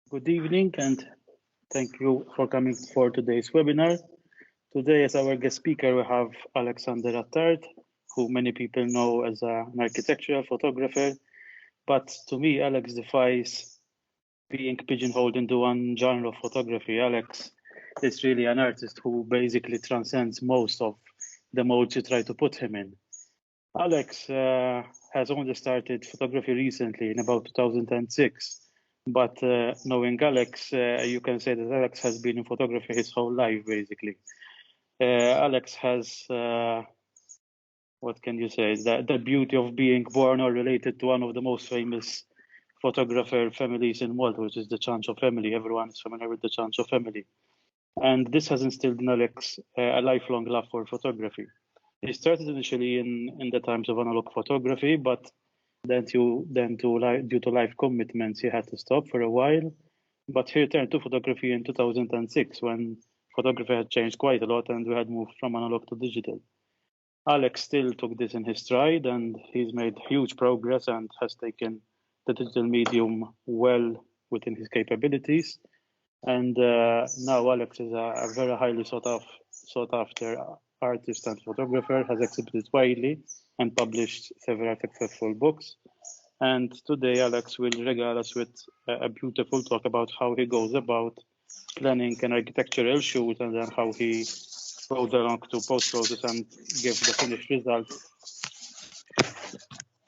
Good evening and thank you for coming for today's webinar. Today as our guest speaker we have Alexander Attard, who many people know as an architectural photographer, but to me Alex defies being pigeonholed into one genre of photography. Alex is really an artist who basically transcends most of the modes you try to put him in. Alex has only started photography recently in about 2006. But knowing Alex, you can say that Alex has been in photography his whole life, basically. Alex has, what can you say, the beauty of being born or related to one of the most famous photographer families in Malta, which is the Chancho family. Everyone is familiar with the Chancho family. And this has instilled in Alex a lifelong love for photography. He started initially in the times of analog photography, but due to life commitments, he had to stop for a while. But he returned to photography in 2006 when photography had changed quite a lot and we had moved from analog to digital. Alex still took this in his stride and he's made huge progress and has taken the digital medium well within his capabilities. And now Alex is a very highly sought after artist and photographer, has exhibited widely and published several successful books. And today Alex will regale us with a beautiful talk about how he goes about planning an architectural shoot and then how he goes along to post-process and give the finished result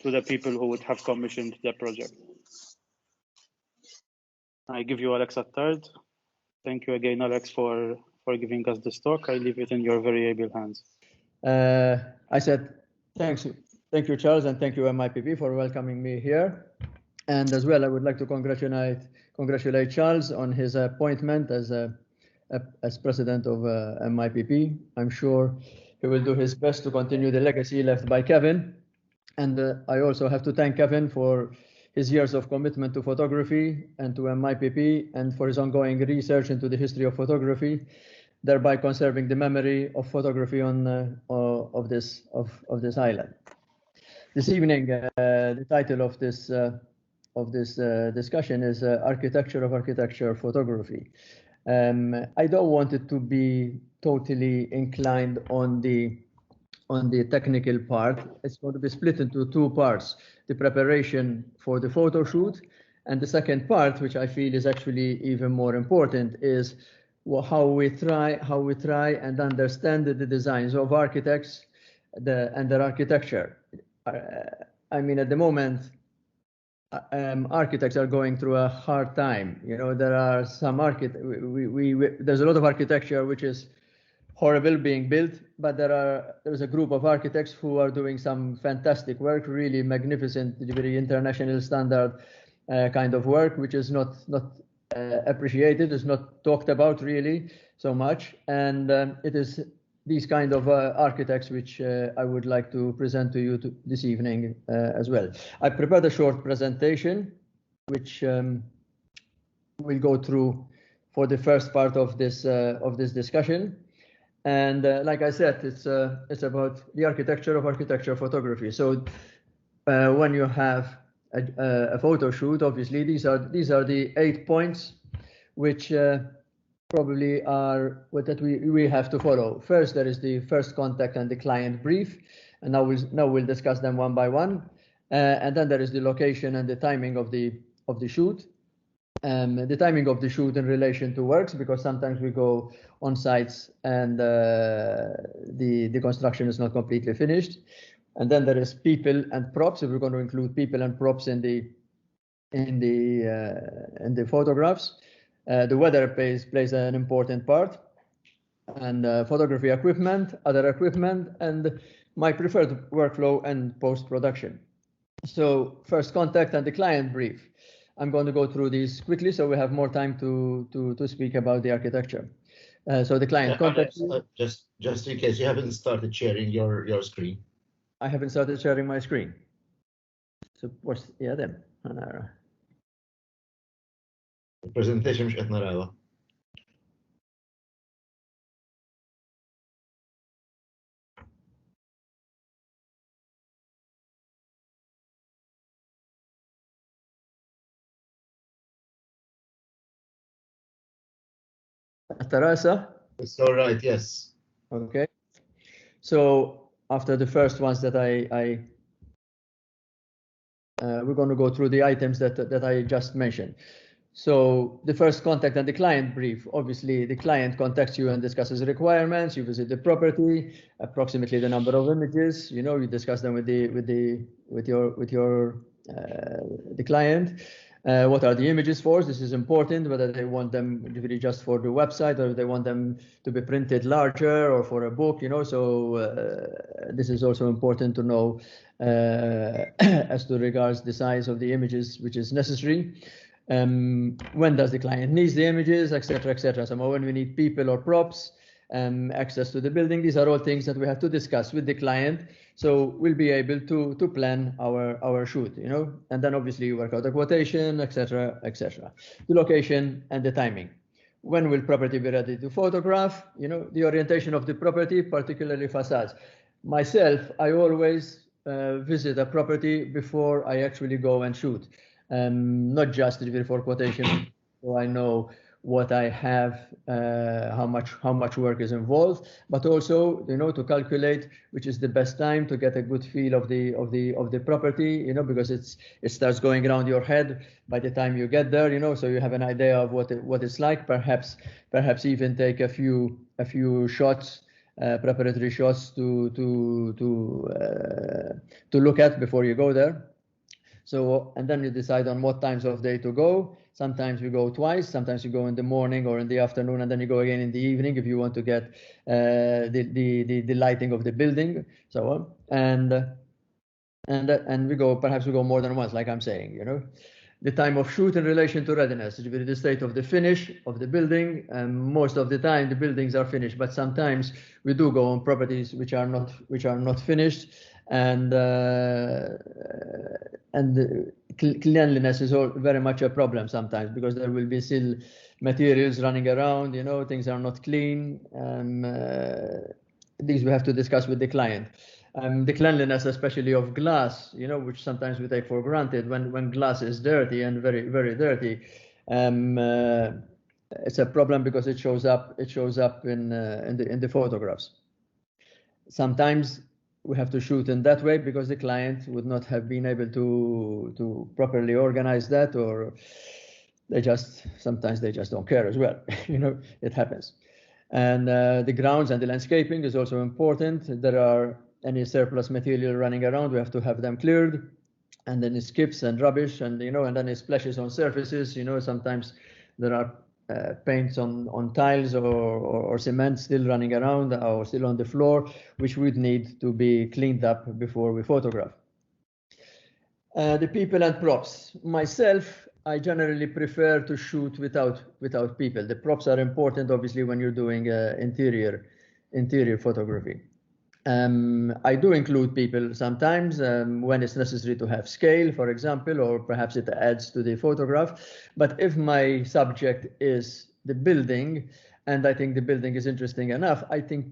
to the people who would have commissioned the project. I give you Alex Attard. Thank you again, Alex, for giving us this talk. I leave it in your very able hands. I said, thank you, Charles, and thank you, MIPP, for welcoming me here. And as well, I would like to congratulate Charles on his appointment as president of MIPP. I'm sure he will do his best to continue the legacy left by Kevin. And I also have to thank Kevin for his years of commitment to photography and to MIPP and for his ongoing research into the history of photography, thereby conserving the memory of photography of this island. This evening, the title of this discussion is Architecture of Architecture Photography. I don't want it to be totally inclined on the technical part. It's going to be split into two parts: the preparation for the photo shoot, and the second part, which I feel is actually even more important, is how we try and understand the designs of architects and their architecture. I mean, at the moment, architects are going through a hard time. You know, there are some there's a lot of architecture which is horrible being built, but there's a group of architects who are doing some fantastic work, really magnificent, very international standard kind of work, which is not appreciated, is not talked about really so much, and it is these kind of architects which I would like to present to you this evening as well. I prepared a short presentation which we'll go through for the first part of this discussion. And like I said, it's about the architecture of architecture photography. So when you have a photo shoot, obviously these are the 8 points which probably are that we have to follow. First, there is the first contact and the client brief, and now we'll discuss them one by one. And then there is the location and the timing of the shoot. The timing of the shoot in relation to works, because sometimes we go on sites and the construction is not completely finished. And then there is people and props. If we're going to include people and props in the photographs. The weather plays an important part, and photography equipment, other equipment, and my preferred workflow and post-production. So first contact and the client brief. I'm going to go through these quickly so we have more time to speak about the architecture. So the client contact. Just in case you haven't started sharing your screen. I haven't started sharing my screen. So what's them? البرزنتيشن مش قد نراها. Tarasa? It's all right, yes. Okay. So after the first ones that we're going to go through the items that I just mentioned. So the first contact and the client brief. Obviously, the client contacts you and discusses requirements. You visit the property, approximately the number of images. You know, you discuss them with the client. What are the images for? This is important. Whether they want them really just for the website or if they want them to be printed larger or for a book. You know, so this is also important to know as to regards the size of the images which is necessary. When does the client needs the images, etc., etc. So when we need people or props, access to the building, these are all things that we have to discuss with the client. So we'll be able to plan our shoot, you know, and then obviously you work out the quotation, etc., etc. The location and the timing. When will property be ready to photograph? You know, the orientation of the property, particularly facades. Myself, I always visit a property before I actually go and shoot. Not just for quotation, so I know what I have, how much work is involved, but also, you know, to calculate which is the best time to get a good feel of the property, you know, because it starts going around your head by the time you get there, you know, so you have an idea of what it's like. Perhaps even take a few shots, preparatory shots to look at before you go there. So, and then you decide on what times of day to go. Sometimes you go twice, sometimes you go in the morning or in the afternoon, and then you go again in the evening if you want to get the lighting of the building, so on. And we go, perhaps we go more than once, like I'm saying, you know. The time of shoot in relation to readiness, the state of the finish of the building. Most of the time the buildings are finished, but sometimes we do go on properties which are not finished. And cleanliness is very much a problem sometimes, because there will be still materials running around, you know, things are not clean. These we have to discuss with the client. The cleanliness, especially of glass, you know, which sometimes we take for granted. When glass is dirty and very, very dirty, it's a problem because it shows up in the photographs. Sometimes we have to shoot in that way because the client would not have been able to properly organize that, or sometimes they just don't care as well. You know, it happens. And the grounds and the landscaping is also important. There are any surplus material running around, we have to have them cleared. And then it skips and rubbish, and you know, and then it splashes on surfaces. You know, sometimes there are paints on tiles or cement still running around or still on the floor, which would need to be cleaned up before we photograph. The people and props. Myself, I generally prefer to shoot without people. The props are important, obviously, when you're doing interior photography. I do include people sometimes when it's necessary to have scale, for example, or perhaps it adds to the photograph. But if my subject is the building, and I think the building is interesting enough, I think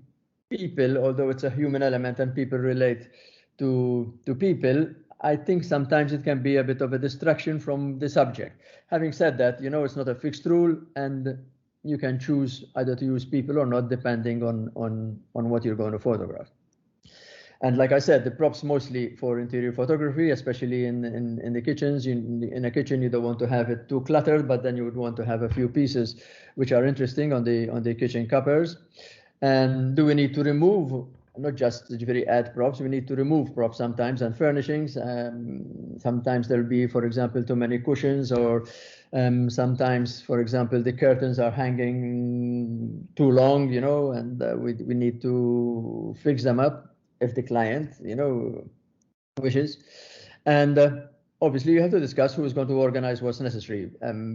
people, although it's a human element and people relate to people, I think sometimes it can be a bit of a distraction from the subject. Having said that, you know, it's not a fixed rule, and you can choose either to use people or not, depending on what you're going to photograph. And like I said, the props mostly for interior photography, especially in the kitchens. In a kitchen, you don't want to have it too cluttered, but then you would want to have a few pieces which are interesting on the kitchen covers. And do we need to remove, not just add props, we need to remove props sometimes and furnishings. Sometimes there'll be, for example, too many cushions, or sometimes, for example, the curtains are hanging too long, you know, and we need to fix them up if the client, you know, wishes. And obviously you have to discuss who is going to organize what's necessary.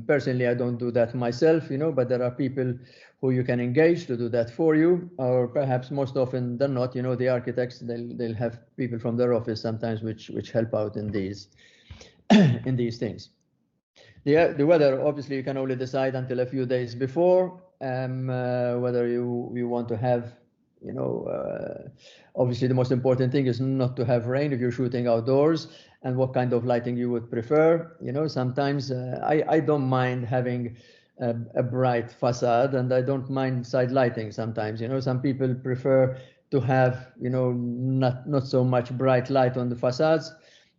Personally, I don't do that myself, you know, but there are people who you can engage to do that for you, or perhaps most often than not, you know, the architects, they'll have people from their office sometimes which help out in these in these things. The weather, obviously, you can only decide until a few days before whether you want to have, you know, obviously the most important thing is not to have rain if you're shooting outdoors, and what kind of lighting you would prefer. You know, sometimes I don't mind having a bright facade, and I don't mind side lighting sometimes. Some people prefer to have, not so much bright light on the facades.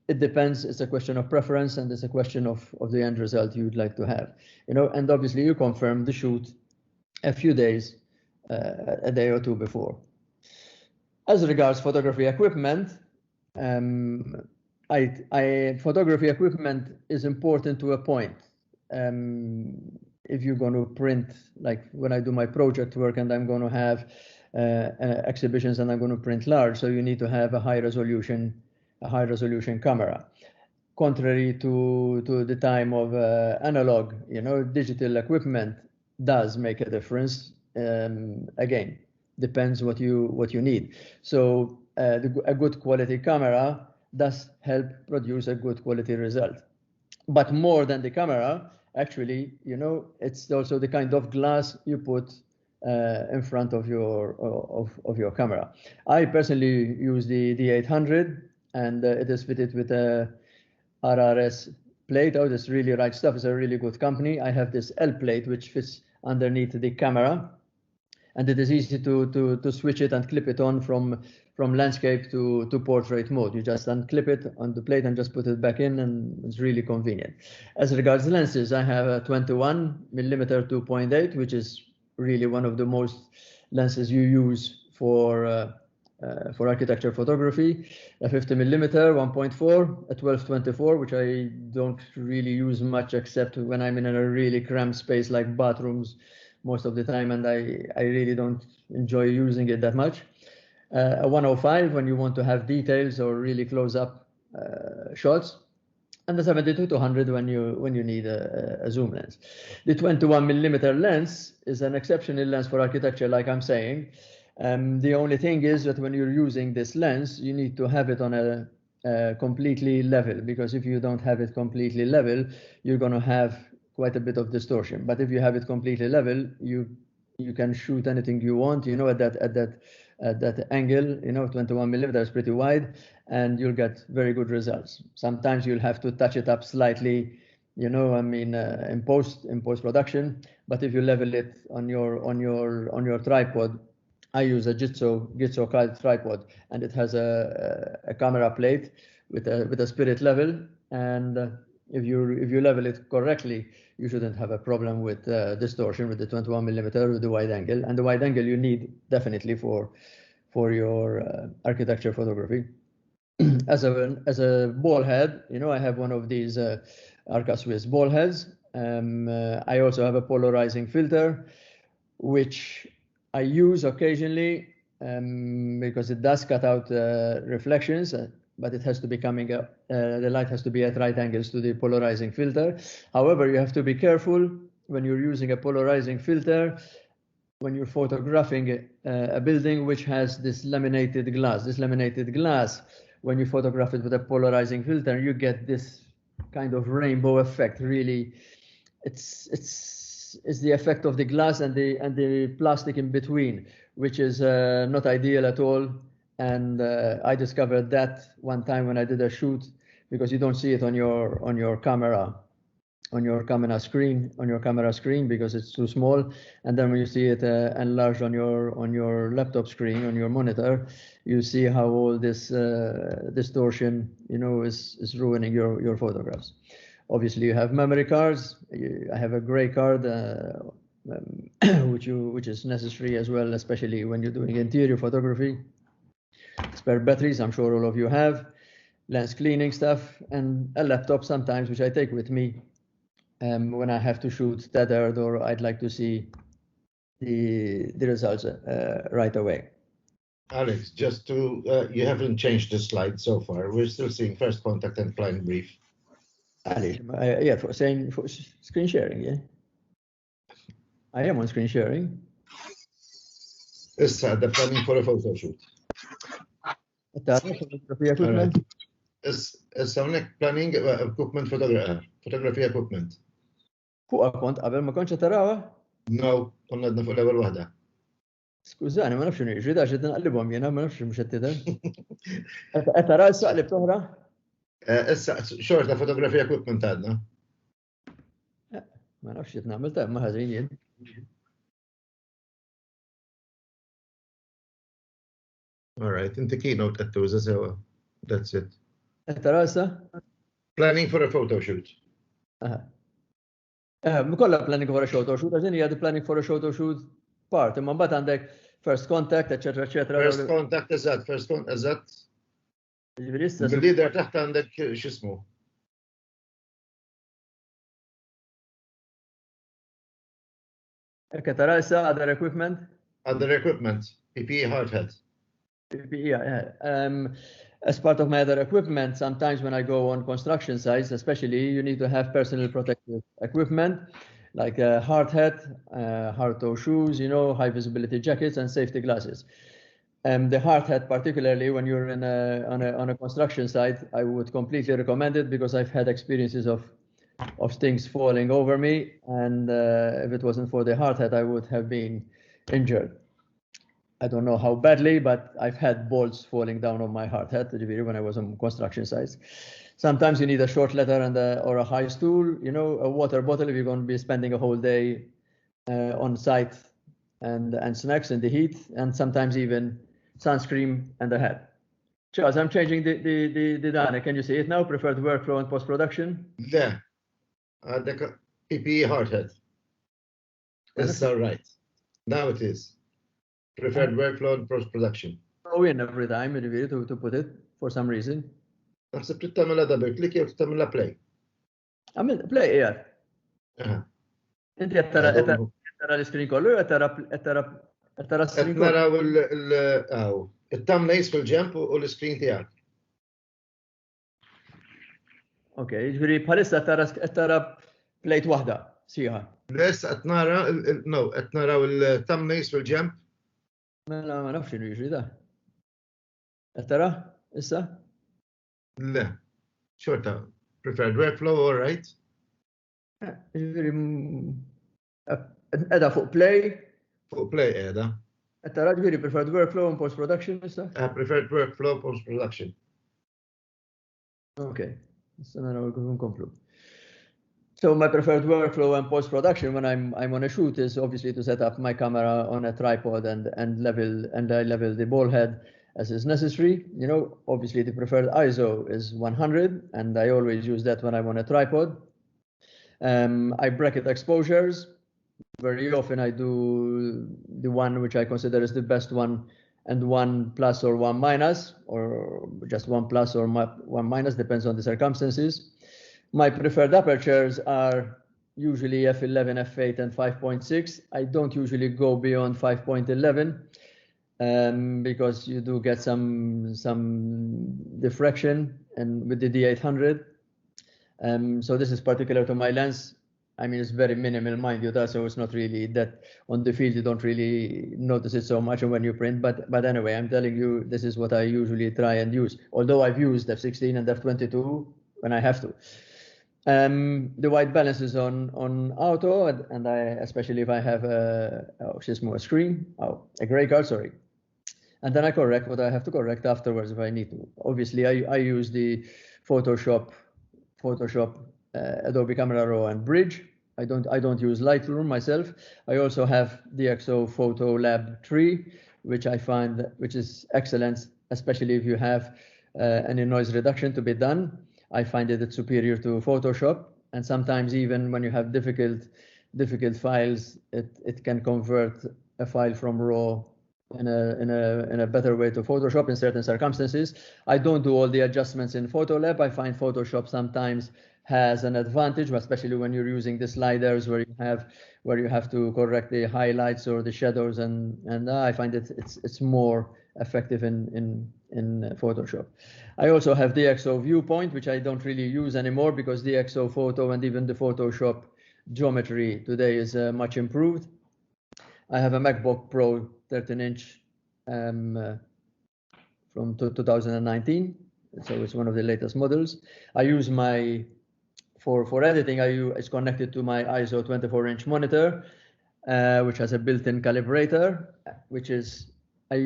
It depends. It's a question of preference, and it's a question of the end result you'd like to have. And obviously you confirm the shoot a few days, a day or two before. As regards photography equipment, photography equipment is important to a point. If you're going to print, like when I do my project work and I'm going to have exhibitions and I'm going to print large, so you need to have a high resolution camera. Contrary to the time of analog, digital equipment does make a difference. Again, depends what you need. So a good quality camera does help produce a good quality result. But more than the camera, actually, it's also the kind of glass you put in front of your camera. I personally use the 800, and it is fitted with a RRS plate. Oh, that's really right stuff. It's a really good company. I have this L plate which fits underneath the camera, and it is easy to switch it and clip it on from landscape to portrait mode. You just unclip it on the plate and just put it back in, and it's really convenient. As regards lenses, I have a 21mm 2.8, which is really one of the most lenses you use for architecture photography. A 50mm 1.4, a 12-24, which I don't really use much except when I'm in a really cramped space like bathrooms most of the time, and I really don't enjoy using it that much. A 105 when you want to have details or really close-up shots, and the 72-200 when you need a zoom lens. The 21mm lens is an exceptional lens for architecture, like I'm saying. The only thing is that when you're using this lens, you need to have it on a completely level, because if you don't have it completely level, you're going to have quite a bit of distortion. But if you have it completely level, you can shoot anything you want, at that angle, 21mm is pretty wide, and you'll get very good results. Sometimes you'll have to touch it up slightly, in post-production. But if you level it on your tripod, I use a Gitzo tripod, and it has a camera plate with a spirit level, and if you level it correctly, you shouldn't have a problem with distortion with the 21mm with the wide angle. And the wide angle you need definitely for your architecture photography. As a ball head, I have one of these Arca Swiss ball heads. I also have a polarizing filter, which I use occasionally because it does cut out reflections, but it has to be the light has to be at right angles to the polarizing filter. However, you have to be careful when you're using a polarizing filter, when you're photographing a building which has this laminated glass. This laminated glass, when you photograph it with a polarizing filter, you get this kind of rainbow effect. Really, it's the effect of the glass and the plastic in between, which is not ideal at all. And I discovered that one time when I did a shoot, because you don't see it on your camera screen because it's too small, and then when you see it enlarged on your laptop screen, on your monitor, you see how all this distortion is ruining your photographs. Obviously, you have memory cards. I have a gray card, which is necessary as well, especially when you're doing interior photography. Spare batteries, I'm sure all of you have. Lens cleaning stuff, and a laptop sometimes, which I take with me when I have to shoot tethered or I'd like to see the results right away. Alex, just you haven't changed the slide so far. We're still seeing first contact and client brief. Alex, for screen sharing, yeah. I am on screen sharing. Issa, the planning for a photo shoot. Photography equipment. Issa, hawnhekk planning equipment photography equipment. Fuqa kont qabel ma kontx tarawha? No, konna għadna fuq l-ewwel waħda. Skużani, ma nafx niġri da xed nqallibhom jiena, ma nafx mhux qed tidher. Qed tara issa qlib toħra? Issa, xorta photography equipment għadna. Ma nafx qed nagħmel ta' ma ħażin jien. All right, inti keynote qed tuża sewa. That's it. Qed tara issa? Planning for a photo shoot. Kollha planning for a photo shoot, għażin hija planning for a photo shoot part, imma mbagħad għandek first contact, eċetera, eċetera. First contact eżatt, eżatt. Ġifieri issa Bil-leader taħt għandek x'ismu. Qed tara issa other equipment? Other equipment, PPE hard hat. Yeah. As part of my other equipment, sometimes when I go on construction sites, especially, you need to have personal protective equipment, like a hard hat, hard toe shoes, high visibility jackets and safety glasses. The hard hat, particularly when you're on a construction site, I would completely recommend it because I've had experiences of things falling over me, and if it wasn't for the hard hat, I would have been injured. I don't know how badly, but I've had bolts falling down on my hard hat when I was on construction sites. Sometimes you need a short ladder or a high stool, a water bottle if you're going to be spending a whole day on site, and snacks in the heat, and sometimes even sunscreen and a hat. Charles, I'm changing the data. Can you see it now? Preferred workflow and post-production? Yeah. The PPE hard hat. That's all right. Now it is. Preferred workflow and post-production. Oh, in every time in the video to put it for some reason. Naħseb trid tagħmilha double click jew tagħmilha play. Għamil play qiegħed. Inti qed tara l-iskrin kollu qed tara l-iskrin kollu. Naraw it-thumbnails fil-ġemp u l-iskrin tiegħek. Okay, ġifieri bħalissa qed tara plate waħda sieħa. Les qed naraw il-thumbnails fil-ġemp. Mela ma nafx x'inhu jiġri da. Qed tara issa? Le. Xorta. Preferred workflow, all right. Ġifieri qiegħda fuq play. Fuq play qiegħda. Qed tara ġifieri preferred workflow and post production issa? Preferred workflow post production. Okay. Issa naraw nkomplu. So my preferred workflow and post-production when I'm on a shoot is obviously to set up my camera on a tripod and I level the ball head as is necessary. Obviously the preferred ISO is 100, and I always use that when I'm on a tripod. I bracket exposures. Very often I do the one which I consider is the best one, and 1 plus or 1 minus, or just 1 plus or 1 minus, depends on the circumstances. My preferred apertures are usually f11, f8, and 5.6. I don't usually go beyond 5.11 because you do get some diffraction and with the D800. So this is particular to my lens. I mean, it's very minimal, mind you, so it's not really that on the field you don't really notice it so much when you print. But anyway, I'm telling you, this is what I usually try and use. Although I've used f16 and f22 when I have to. The white balance is on auto, and I, especially if I have a gray card, sorry. And then I correct what I have to correct afterwards if I need to. Obviously, I use the Photoshop, Adobe Camera Raw and Bridge. I don't use Lightroom myself. I also have DxO Photo Lab 3, which I find which is excellent, especially if you have any noise reduction to be done. I find it's superior to Photoshop, and sometimes even when you have difficult files, it can convert a file from RAW in a better way to Photoshop in certain circumstances. I don't do all the adjustments in Photolab. I find Photoshop sometimes has an advantage, especially when you're using the sliders where you have to correct the highlights or the shadows, and I find it's more effective in Photoshop. I also have DxO Viewpoint, which I don't really use anymore because DxO Photo and even the Photoshop geometry today is much improved. I have a MacBook Pro 13-inch from 2019, so it's one of the latest models. I use for editing, it's connected to my ISO 24-inch monitor, which has a built-in calibrator, which is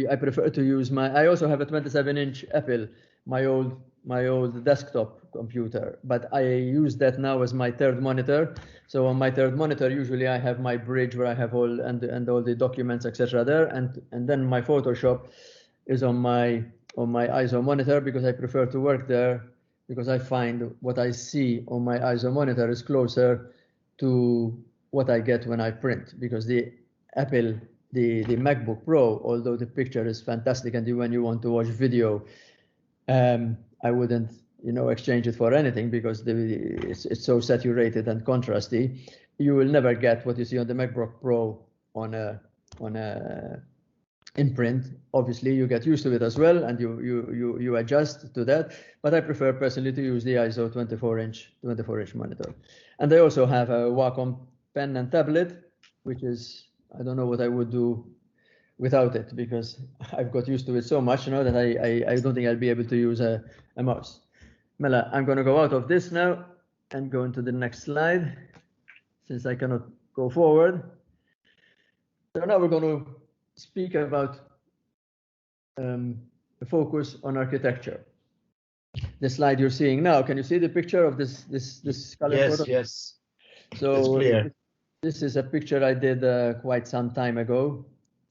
I prefer to use I also have a 27-inch Apple, my old desktop computer, but I use that now as my third monitor. So on my third monitor, usually I have my bridge where I have all all the documents, etc. there, and then my Photoshop is on my ISO monitor, because I prefer to work there, because I find what I see on my ISO monitor is closer to what I get when I print, because the Apple, the MacBook Pro, although the picture is fantastic and when you want to watch video, I wouldn't, exchange it for anything, because it's so saturated and contrasty. You will never get what you see on the MacBook Pro in print. Obviously, you get used to it as well, and you adjust to that. But I prefer personally to use the ISO 24-inch monitor. And I also have a Wacom pen and tablet, which is, I don't know what I would do without it, because I've got used to it so much now that I don't think I'll be able to use a mouse. Mela, I'm going to go out of this now and go into the next slide, since I cannot go forward. So now we're going to speak about the focus on architecture. The slide you're seeing now, can you see the picture of this color photo? Yes. So it's clear. This is a picture I did quite some time ago,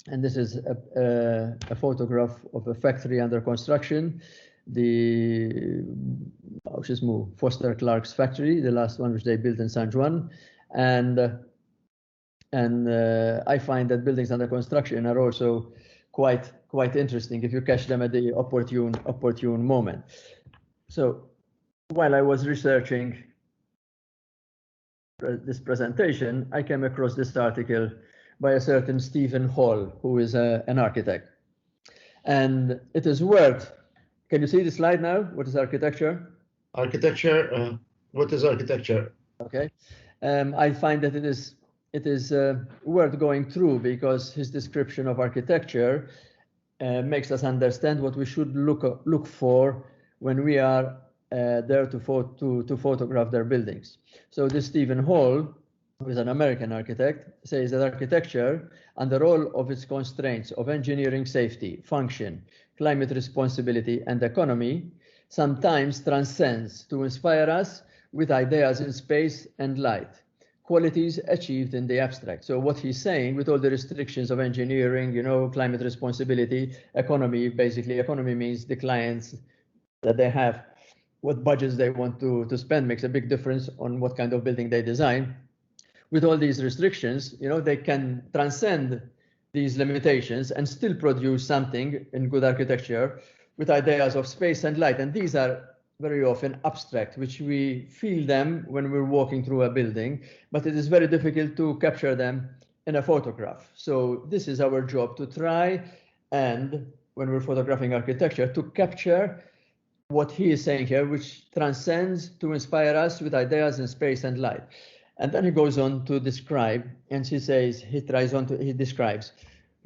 and this is a photograph of a factory under construction, the Foster Clark's factory, the last one which they built in San Juan, and I find that buildings under construction are also quite interesting if you catch them at the opportune moment. So while I was researching this presentation, I came across this article by a certain Stephen Hall, who is an architect. And it is worth, can you see the slide now? What is architecture? Architecture, what is architecture? Okay. I find that it is worth going through, because his description of architecture makes us understand what we should look for when we are there to photograph their buildings. So this Stephen Hall, who is an American architect, says that architecture, under all of its constraints of engineering safety, function, climate responsibility, and economy, sometimes transcends to inspire us with ideas in space and light, qualities achieved in the abstract. So what he's saying, with all the restrictions of engineering, climate responsibility, economy, basically economy means the clients that they have, what budgets they want to spend makes a big difference on what kind of building they design. With all these restrictions, they can transcend these limitations and still produce something in good architecture with ideas of space and light. And these are very often abstract, which we feel them when we're walking through a building, but it is very difficult to capture them in a photograph. So this is our job, to try and, when we're photographing architecture, to capture what he is saying here, which transcends to inspire us with ideas in space and light. And then he goes on to describe, and he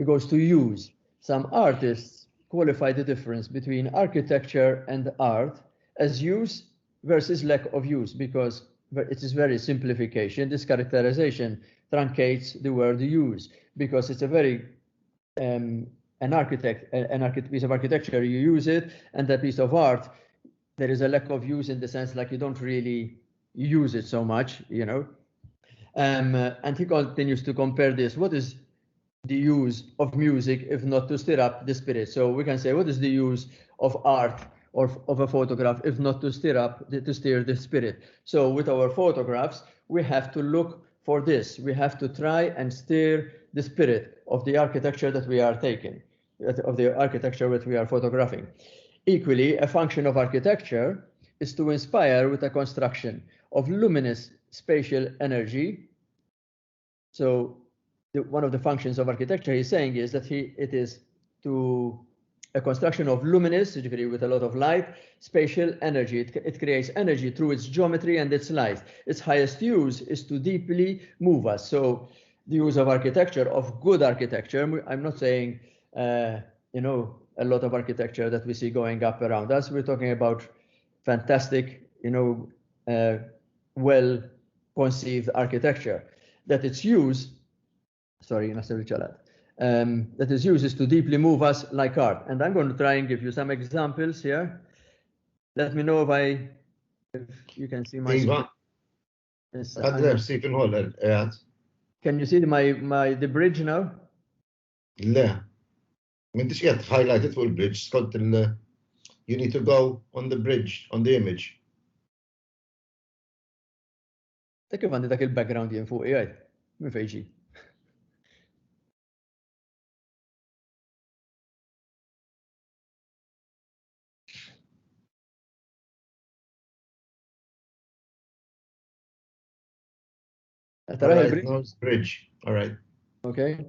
goes to use. Some artists qualify the difference between architecture and art as use versus lack of use, because it is very simplification. This characterization truncates the word use, because it's a very an piece of architecture, you use it, and that piece of art, there is a lack of use, in the sense like you don't really use it so much, and he continues to compare this. What is the use of music if not to stir up the spirit? So we can say, what is the use of art or of a photograph if not to stir the spirit? So with our photographs, we have to look for this. We have to try and stir the spirit of the architecture that we are taking, of the architecture that we are photographing. Equally, a function of architecture is to inspire with a construction of luminous spatial energy. So one of the functions of architecture he's saying is that it is to a construction of luminous, with a lot of light, spatial energy. It creates energy through its geometry and its light. Its highest use is to deeply move us. So the use of architecture, of good architecture, I'm not saying, a lot of architecture that we see going up around us. We're talking about fantastic, well-conceived architecture. That its use, that is used to deeply move us like art. And I'm going to try and give you some examples here. Let me know if you can see my screen. Iva, Yes, għadler Stephen Holler, għad. can you see the bridge now? Le. M'intix qiegħed highlighted fuq il-bridge, skont you need to go on the bridge, on the image. Ta' kif għandi dak il-background jien fuq jgħid? Min fejn ġi? Right, no, it's bridge. All right. Okay.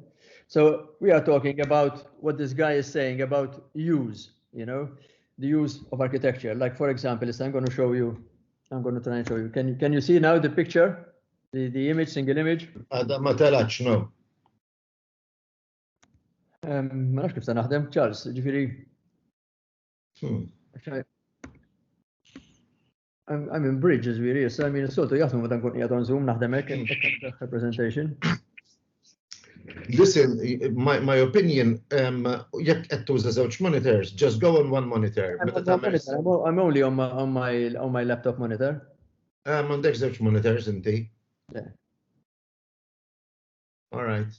So we are talking about what this guy is saying about use, the use of architecture. Like, for example, I'm going to show you, I'm going to try and show you. Can you see now the picture, the image, single image? Ma telax, no. Ma nafx kif se naħdem, Charles, ġifieri. I'm in bridges really, so I mean, soltu jaħdmu meta nkun qiegħed on Zoom naħdem hekk presentation. Listen, my opinion, jekk qed tuża żewġ monitors, just go on one monitor. I'm only on my laptop monitor. M'għandekx żewġ monitors inti. Yeah. All right.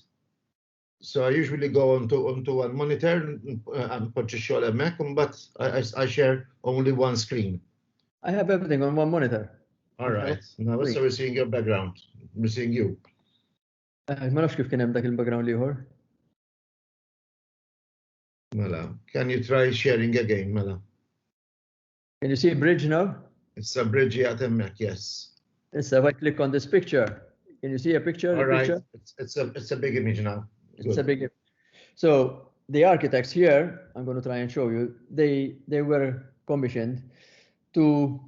So I usually go onto one monitor and put xogħol hemmhekk, but I share only one screen. I have everything on one monitor. All right. Now we're seeing your background. We're seeing you. Ma nafx kif kien hemm dak il-background ieħor. Mela, can you try sharing again, Mela? Can you see a bridge now? It's a bridge at hemmhekk, yes. Yes, if I click on this picture, can you see a picture? All right. It's a big image now. It's a big image. So the architects here, I'm going to try and show you, they were commissioned to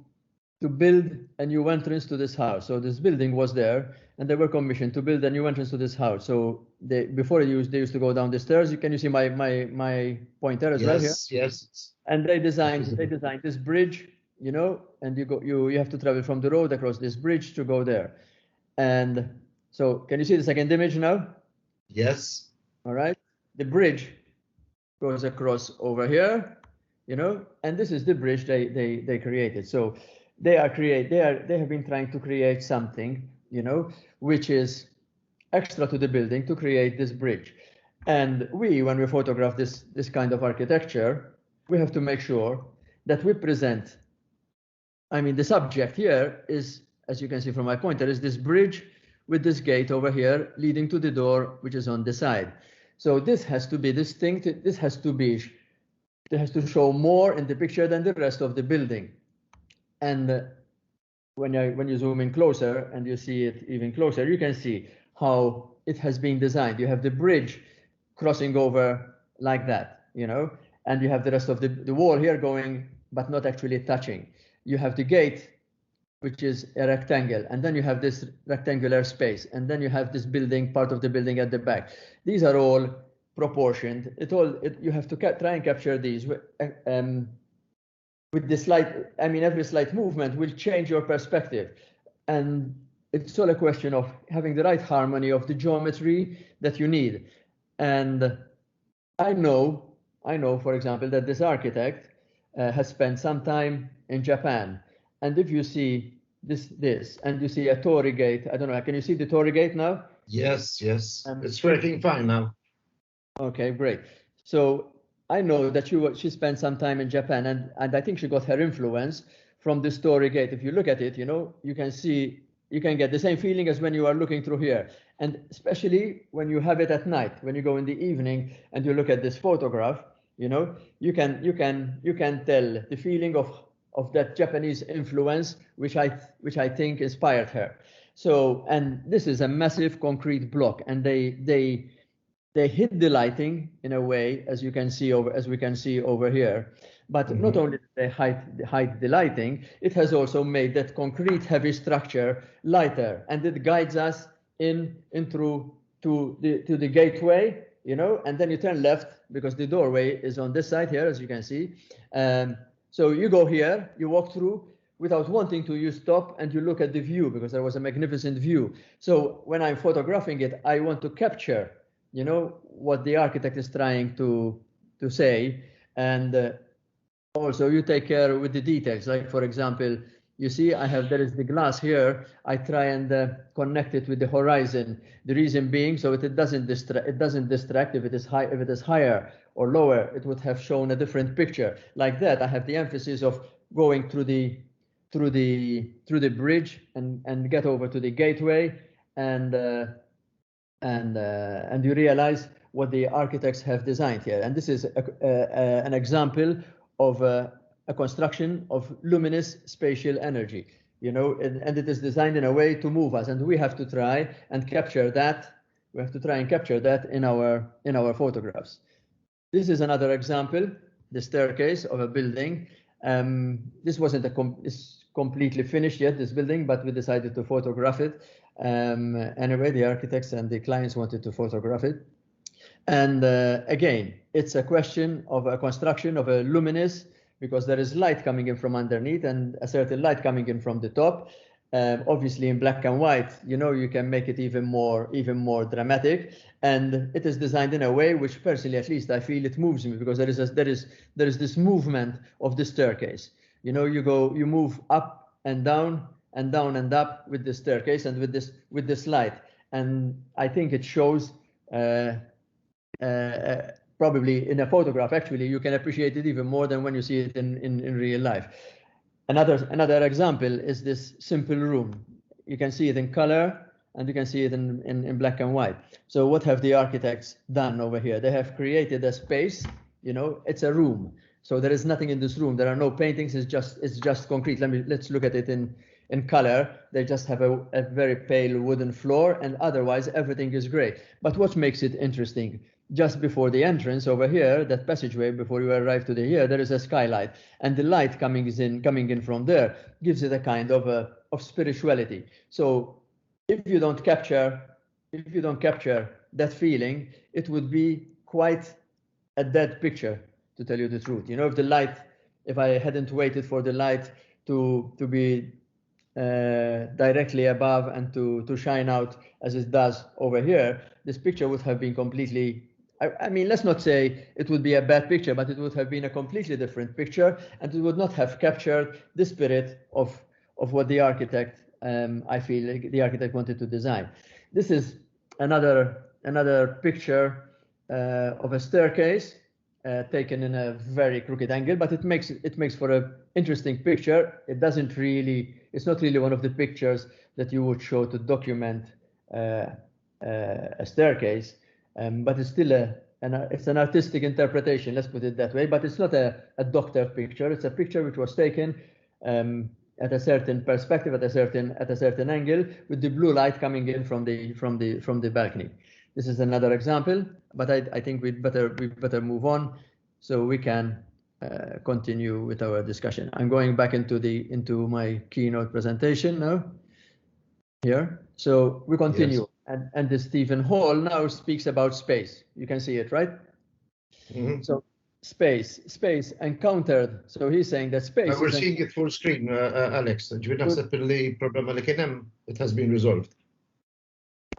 build a new entrance to this house. So this building was there, and they were commissioned to build a new entrance to this house. So before they used to go down the stairs. Can you see my pointer as well here? Yes. And they designed this bridge, and you have to travel from the road across this bridge to go there. And so can you see the second image now? Yes. All right. The bridge goes across over here, and this is the bridge they created. So they have been trying to create something, which is extra to the building to create this bridge. And when we photograph this kind of architecture, we have to make sure that we present, the subject here is, as you can see from my pointer, is this bridge with this gate over here leading to the door, which is on the side. So this has to be distinct. This has to show more in the picture than the rest of the building. And when you zoom in closer and you see it even closer, you can see how it has been designed. You have the bridge crossing over like that, and you have the rest of the wall here going, but not actually touching. You have the gate, which is a rectangle, and then you have this rectangular space, and then you have this part of the building at the back. These are all proportioned. You have to try and capture these with the slight, every slight movement will change your perspective. And it's all a question of having the right harmony of the geometry that you need. And I know, for example, that this architect has spent some time in Japan. And if you see this, and you see a torii gate, I don't know, can you see the torii gate now? Yes. It's working fine now. Okay, great. So I know that she spent some time in Japan, and I think she got her influence from this torii gate. If you look at it, you can get the same feeling as when you are looking through here. And especially when you have it at night, when you go in the evening and you look at this photograph, you can tell the feeling of that Japanese influence, which I think inspired her. So, and this is a massive concrete block, and they hid the lighting in a way, as we can see over here. But not only did they hide the lighting, it has also made that concrete heavy structure lighter, and it guides us in through to the gateway, and then you turn left because the doorway is on this side here, as you can see. So you go here, you walk through without wanting to, you stop and you look at the view because there was a magnificent view. So when I'm photographing it, I want to capture you know, what the architect is trying to say, and also you take care with the details. Like for example, you see there is the glass here. I try and connect it with the horizon. The reason being so it doesn't distract. If it is higher or lower, it would have shown a different picture. Like that, I have the emphasis of going through the bridge and get over to the gateway, and you realize what the architects have designed here. And this is an example of a construction of luminous spatial energy, you know, and it is designed in a way to move us, and we have to try and capture that. We have to try and capture that in our photographs. This is another example, the staircase of a building. This wasn't it's completely finished yet, this building, but we decided to photograph it. Anyway, the architects and the clients wanted to photograph it. And again, it's a question of a construction of a luminous, because there is light coming in from underneath and a certain light coming in from the top. Obviously in black and white, you know, you can make it even more dramatic, and it is designed in a way which personally, at least I feel, it moves me, because there is this movement of the staircase. You know, you move up and down and down and up with the staircase and with this light, and I think it shows probably in a photograph. Actually, you can appreciate it even more than when you see it in real life. Another example is this simple room. You can see it in color and you can see it in black and white. So what have the architects done over here? They have created a space, you know, it's a room. So there is nothing in this room. There are no paintings, it's just concrete. Let's look at it in color. They just have a very pale wooden floor, and otherwise everything is gray. But what makes it interesting? Just before the entrance over here, that passageway before you arrive to here, there is a skylight, and the light coming in from there gives it a kind of spirituality. So if you don't capture that feeling, it would be quite a dead picture, to tell you the truth. You know, if I hadn't waited for the light to be directly above and to shine out as it does over here, this picture would have been completely, I mean, let's not say it would be a bad picture, but it would have been a completely different picture, and it would not have captured the spirit of what the architect, I feel like the architect wanted to design. This is another picture of a staircase taken in a very crooked angle, but it makes for an interesting picture. It's not really one of the pictures that you would show to document a staircase. But it's still it's an artistic interpretation, let's put it that way. But it's not a doctored picture. It's a picture which was taken at a certain perspective, at a certain angle, with the blue light coming in from the balcony. This is another example, but I think we better move on so we can continue with our discussion. I'm going back into my keynote presentation now. Here, so we continue. Yes. And the Stephen Hall now speaks about space. You can see it, right? Mm-hmm. So space encountered. So he's saying that space. We're seeing it full screen, Alex. It has been resolved.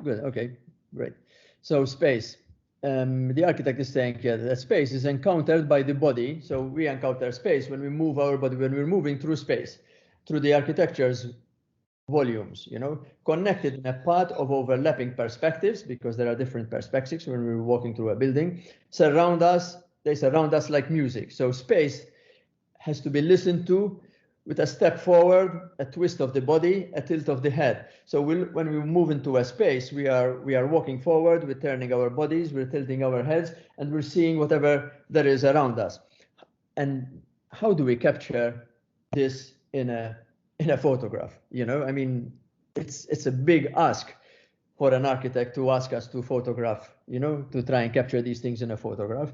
Good. Okay. Great. So space. The architect is saying here that space is encountered by the body. So we encounter space when we move our body, when we're moving through space, through the architecture's volumes, you know, connected in a path of overlapping perspectives, because there are different perspectives when we're walking through a building. They surround us like music. So space has to be listened to with a step forward, a twist of the body, a tilt of the head. So when we move into a space, we are walking forward, we're turning our bodies, we're tilting our heads, and we're seeing whatever there is around us. And how do we capture this in a photograph? You know, I mean, it's a big ask for an architect to ask us to photograph, you know, to try and capture these things in a photograph.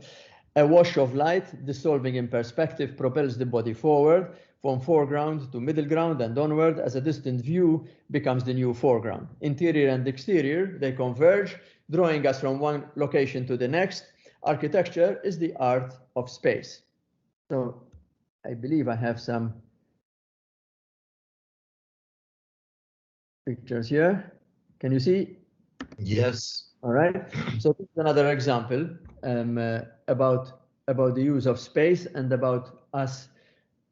A wash of light dissolving in perspective propels the body forward from foreground to middle ground and onward, as a distant view becomes the new foreground. Interior and exterior, they converge, drawing us from one location to the next. Architecture is the art of space. So I believe I have some pictures here. Can you see? Yes. All right. So this is another example about the use of space and about us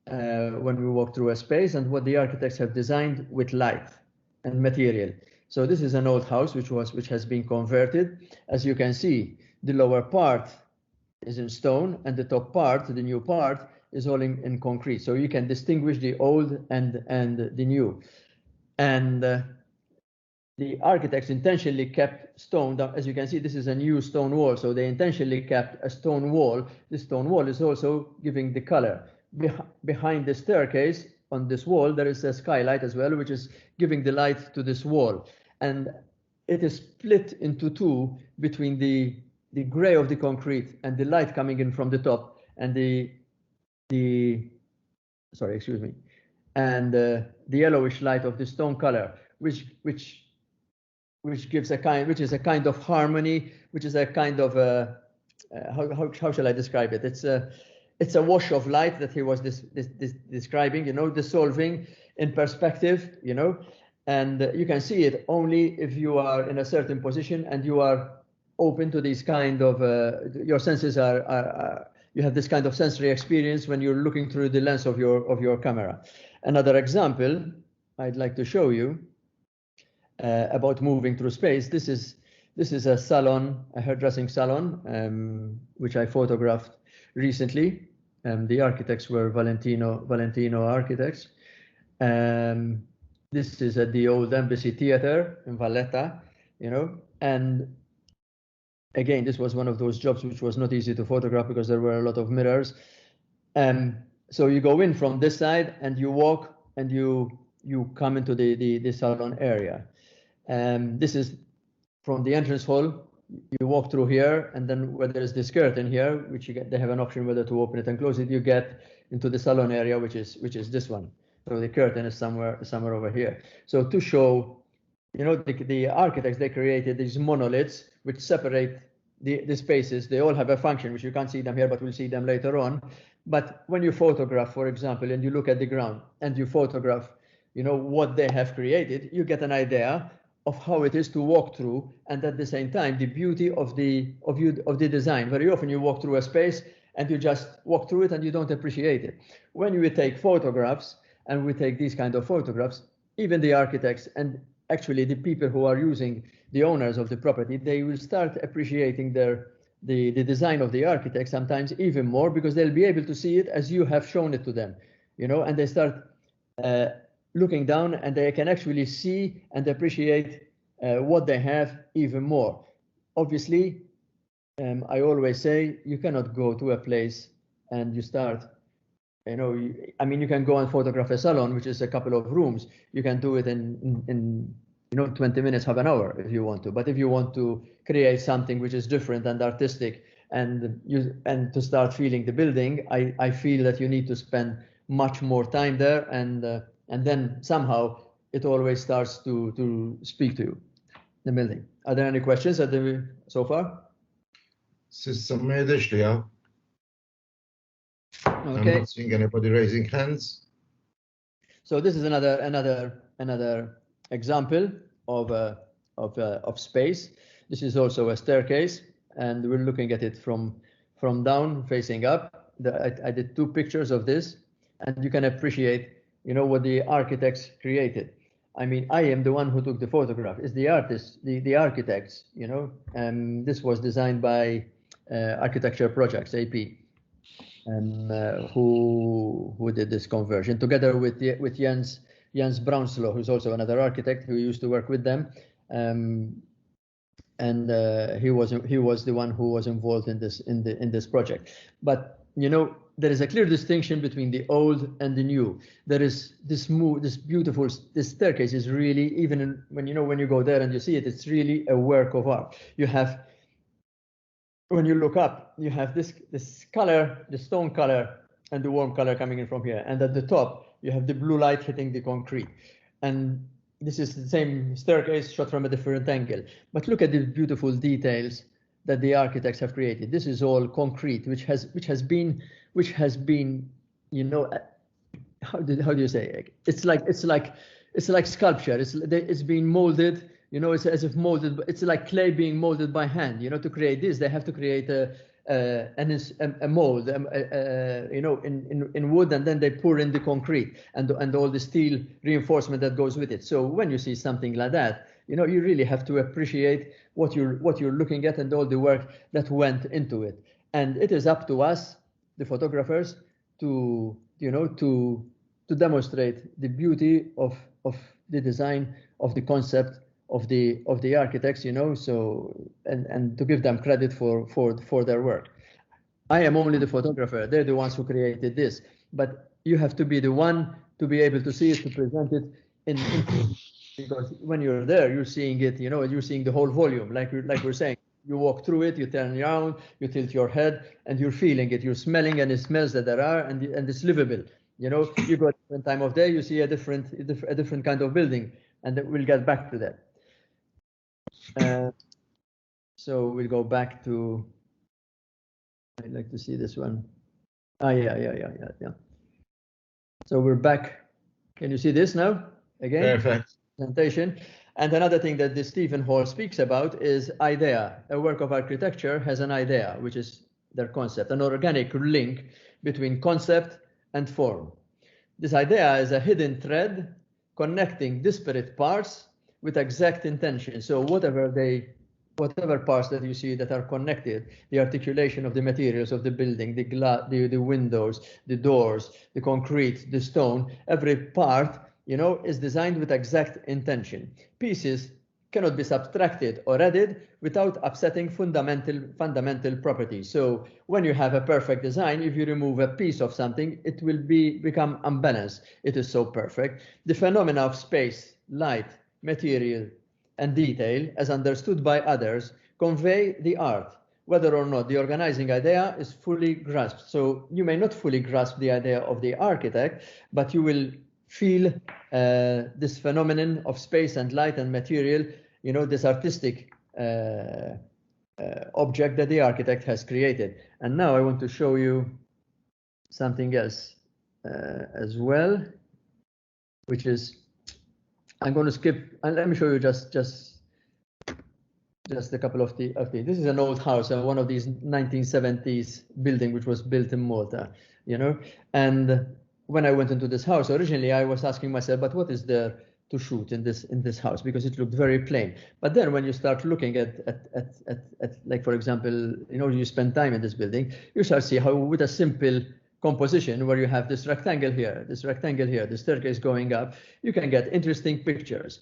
when we walk through a space and what the architects have designed with light and material. So this is an old house which has been converted. As you can see, the lower part is in stone and the top part, the new part, is all in concrete. So you can distinguish the old and the new. And the architects intentionally kept stone down. As you can see, this is a new stone wall. So they intentionally kept a stone wall. This stone wall is also giving the color. Behind the staircase on this wall, there is a skylight as well, which is giving the light to this wall. And it is split into two between the gray of the concrete and the light coming in from the top and the yellowish light of the stone color, which gives a kind of harmony, which is a kind of how shall I describe it? It's a wash of light that he was describing, you know, dissolving in perspective, you know, and you can see it only if you are in a certain position and you are open to these kind of your senses are you have this kind of sensory experience when you're looking through the lens of your camera. Another example I'd like to show you about moving through space. This is a salon, a hairdressing salon, which I photographed recently. The architects were Valentino architects. This is at the old Embassy Theatre in Valletta, you know, and again, this was one of those jobs which was not easy to photograph because there were a lot of mirrors. So you go in from this side and you walk and you come into the salon area. This is from the entrance hall. You walk through here, and then where there is this curtain here, which you get, they have an option whether to open it and close it. You get into the salon area, which is this one. So the curtain is somewhere over here. So to show, you know, the architects, they created these monoliths which separate the spaces. They all have a function, which you can't see them here, but we'll see them later on. But when you photograph, for example, and you look at the ground and you photograph, you know, what they have created, you get an idea of how it is to walk through, and at the same time the beauty of the design. Very often you walk through a space and you just walk through it and you don't appreciate it. When we take photographs and we take these kind of photographs, even the architects and actually the people who are using, the owners of the property, they will start appreciating the design of the architect sometimes even more, because they'll be able to see it as you have shown it to them, you know, and they start looking down and they can actually see and appreciate what they have even more. Obviously, I always say you cannot go to a place and you start, you know, I mean, you can go and photograph a salon, which is a couple of rooms. You can do it in you know, 20 minutes, half an hour if you want to. But if you want to create something which is different and artistic and to start feeling the building, I feel that you need to spend much more time there, and then somehow it always starts to speak to you, the building. Are there any questions so far? Okay. I'm not seeing anybody raising hands. So this is another example of space. This is also a staircase, and we're looking at it from down facing up. I did two pictures of this, and you can appreciate, you know, what the architects created. I mean, I am the one who took the photograph. It's the artists, the architects, you know. And this was designed by Architecture Projects, AP, who did this conversion together with Jens Braunsloh, who's also another architect who used to work with them. He was the one who was involved in this project. But you know, there is a clear distinction between the old and the new. There is this beautiful staircase is really, even when you go there and you see it, it's really a work of art. You have, when you look up, you have this color, the stone color, and the warm color coming in from here, and at the top you have the blue light hitting the concrete. And this is the same staircase shot from a different angle. But look at the beautiful details that the architects have created. This is all concrete, which has been, you know, how do you say it? It's like sculpture. It's been molded You know, it's as if molded. It's like clay being molded by hand. You know, to create this, they have to create a mold, you know, in wood, and then they pour in the concrete and all the steel reinforcement that goes with it. So when you see something like that, you know, you really have to appreciate what you're looking at and all the work that went into it. And it is up to us, the photographers, to, you know, to demonstrate the beauty of the design, of the concept, of the architects, you know, so and to give them credit for their work. I am only the photographer. They're the ones who created this, but you have to be the one to be able to see it, to present it in because when you're there, you're seeing it, you know, you're seeing the whole volume, like we're saying. You walk through it, you turn around, you tilt your head, and you're feeling it, you're smelling any smells that there are, and it's livable. You know, you go at a different time of day, you see a different kind of building, and we'll get back to that. So we'll go back to, I'd like to see this one. Yeah. So we're back. Can you see this now? Again? Perfect. Presentation. And another thing that the Stephen Hall speaks about is idea. A work of architecture has an idea, which is their concept, an organic link between concept and form. This idea is a hidden thread connecting disparate parts with exact intention. So whatever parts that you see that are connected, the articulation of the materials of the building, the glass, the windows, the doors, the concrete, the stone, every part, you know, is designed with exact intention. Pieces cannot be subtracted or added without upsetting fundamental properties. So when you have a perfect design, if you remove a piece of something, it will become unbalanced. It is so perfect. The phenomena of space, light, material, and detail, as understood by others, convey the art, whether or not the organizing idea is fully grasped. So you may not fully grasp the idea of the architect, but you will feel this phenomenon of space and light and material, you know, this artistic object that the architect has created. And now I want to show you something else as well, which is, I'm going to skip, and let me show you just a couple of the. This is an old house, one of these 1970s building which was built in Malta, you know. And when I went into this house, originally I was asking myself, but what is there to shoot in this house? Because it looked very plain. But then when you start looking at like, for example, you know, you spend time in this building, you start see how with a simple composition where you have this rectangle here, the staircase going up, you can get interesting pictures.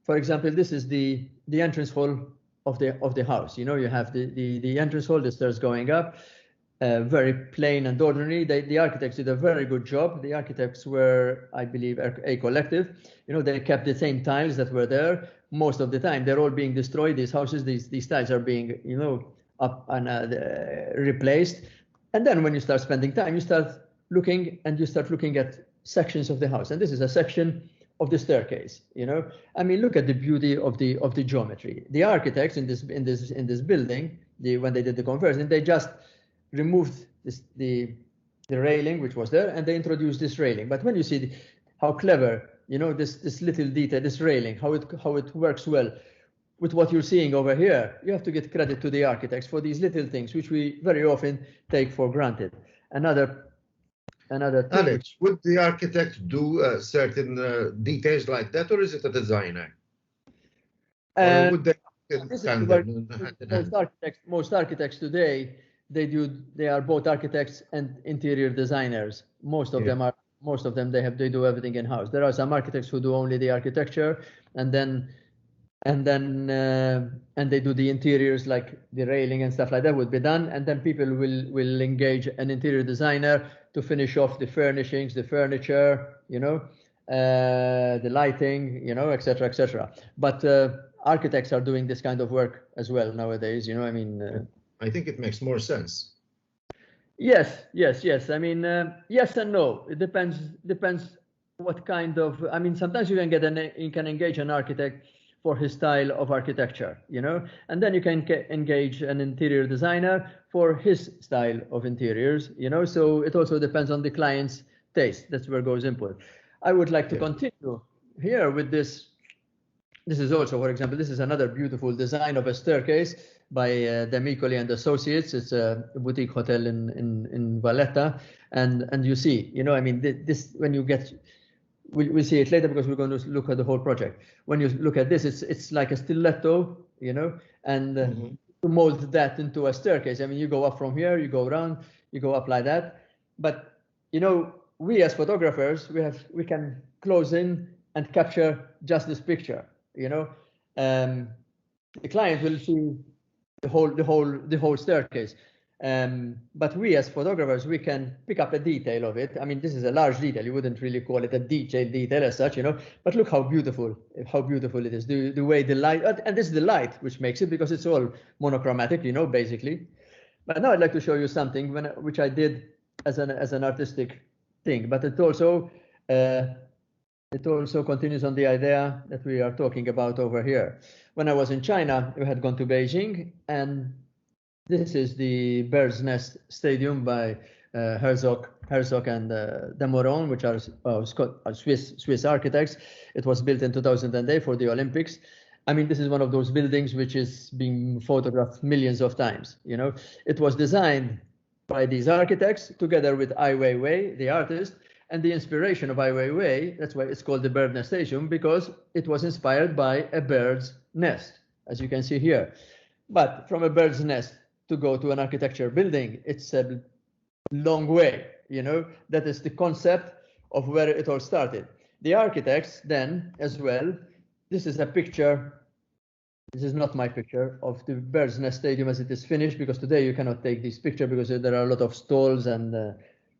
For example, this is the entrance hall of the house. You know, you have the entrance hall, the stairs going up, very plain and ordinary. The architects did a very good job. The architects were, I believe, a collective. You know, they kept the same tiles that were there. Most of the time, they're all being destroyed. These houses, these tiles are being, you know, up and replaced. And then when you start spending time, you start looking at sections of the house. And this is a section of the staircase, you know. I mean, look at the beauty of the geometry. The architects in this building, when they did the conversion, they just removed the railing which was there, and they introduced this railing. But when you see how clever, you know, this little detail, this railing, how it works well with what you're seeing over here, you have to give credit to the architects for these little things which we very often take for granted. Another thing. Alex, would the architect do certain details like that, or is it a designer? Or would they most architects today, they are both architects and interior designers. Most of them they do everything in house. There are some architects who do only the architecture, and they do the interiors, like the railing and stuff like that would be done, and then people will engage an interior designer to finish off the furnishings, the furniture, you know, the lighting, you know, etc. But architects are doing this kind of work as well nowadays, you know. I mean, I think it makes more sense. Yes. I mean, yes and no. It depends what kind of. I mean, sometimes you can engage an architect for his style of architecture, you know, and then you can engage an interior designer for his style of interiors, you know. So it also depends on the client's taste. That's where goes input. I would like to continue here with this This is also, for example, this is another beautiful design of a staircase by Demicoli and Associates. It's a boutique hotel in Valletta, and you see, you know, I mean, this when you get, we'll see it later because we're going to look at the whole project. When you look at this, it's like a stiletto, you know, and to mold that into a staircase. I mean, you go up from here, you go around, you go up like that. But you know, we as photographers, we can close in and capture just this picture. You know, the client will see the whole staircase. But we as photographers, we can pick up a detail of it. I mean, this is a large detail. You wouldn't really call it a detailed detail as such, you know, but look how beautiful it is. The way the light, and this is the light which makes it, because it's all monochromatic, you know, basically. But now I'd like to show you something which I did as an artistic thing, but it also continues on the idea that we are talking about over here. When I was in China, we had gone to Beijing, and this is the Bird's Nest Stadium by Herzog and de Meuron, which are Swiss architects. It was built in 2008 for the Olympics. I mean, this is one of those buildings which is being photographed millions of times. You know, it was designed by these architects together with Ai Weiwei, the artist, and the inspiration of Ai Weiwei. That's why it's called the Bird's Nest Stadium, because it was inspired by a bird's nest, as you can see here. But from a bird's nest to go to an architecture building, it's a long way, you know. That is the concept of where it all started. The architects then as well, this is a picture, this is not my picture, of the Bird's Nest Stadium as it is finished, because today you cannot take this picture because there are a lot of stalls and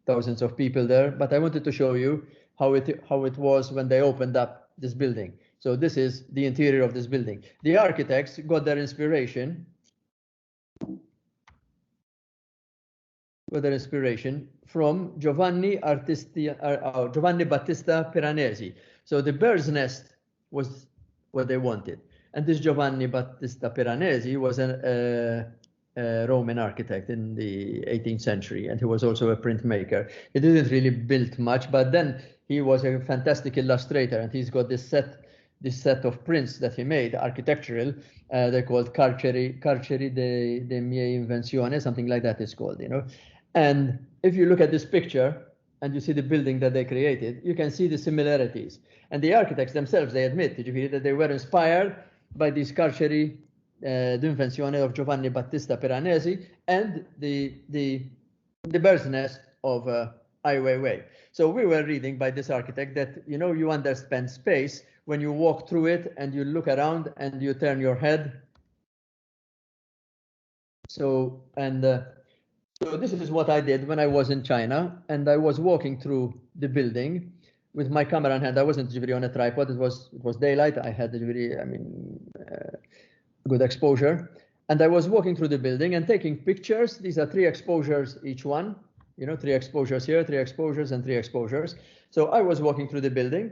thousands of people there. But I wanted to show you how it was when they opened up this building. So this is the interior of this building. The architects got their inspiration from Giovanni Battista Piranesi. So the Bird's Nest was what they wanted. And this Giovanni Battista Piranesi was a Roman architect in the 18th century, and he was also a printmaker. He didn't really build much, but then he was a fantastic illustrator, and he's got this set of prints that he made, architectural. They're called Carceri de mie invenzione, something like that it's called, you know. And if you look at this picture and you see the building that they created, you can see the similarities. And the architects themselves, they admit that they were inspired by these Carceri d'invenzione of Giovanni Battista Piranesi and the Bird's Nest of Ai Weiwei. So we were reading by this architect that, you know, you understand space when you walk through it and you look around and you turn your head. So this is what I did when I was in China, and I was walking through the building with my camera in hand. I wasn't really on a tripod. It was daylight. I had really, good exposure, and I was walking through the building and taking pictures. These are 3 exposures each one. You know, 3 exposures here, 3 exposures, and 3 exposures. So I was walking through the building,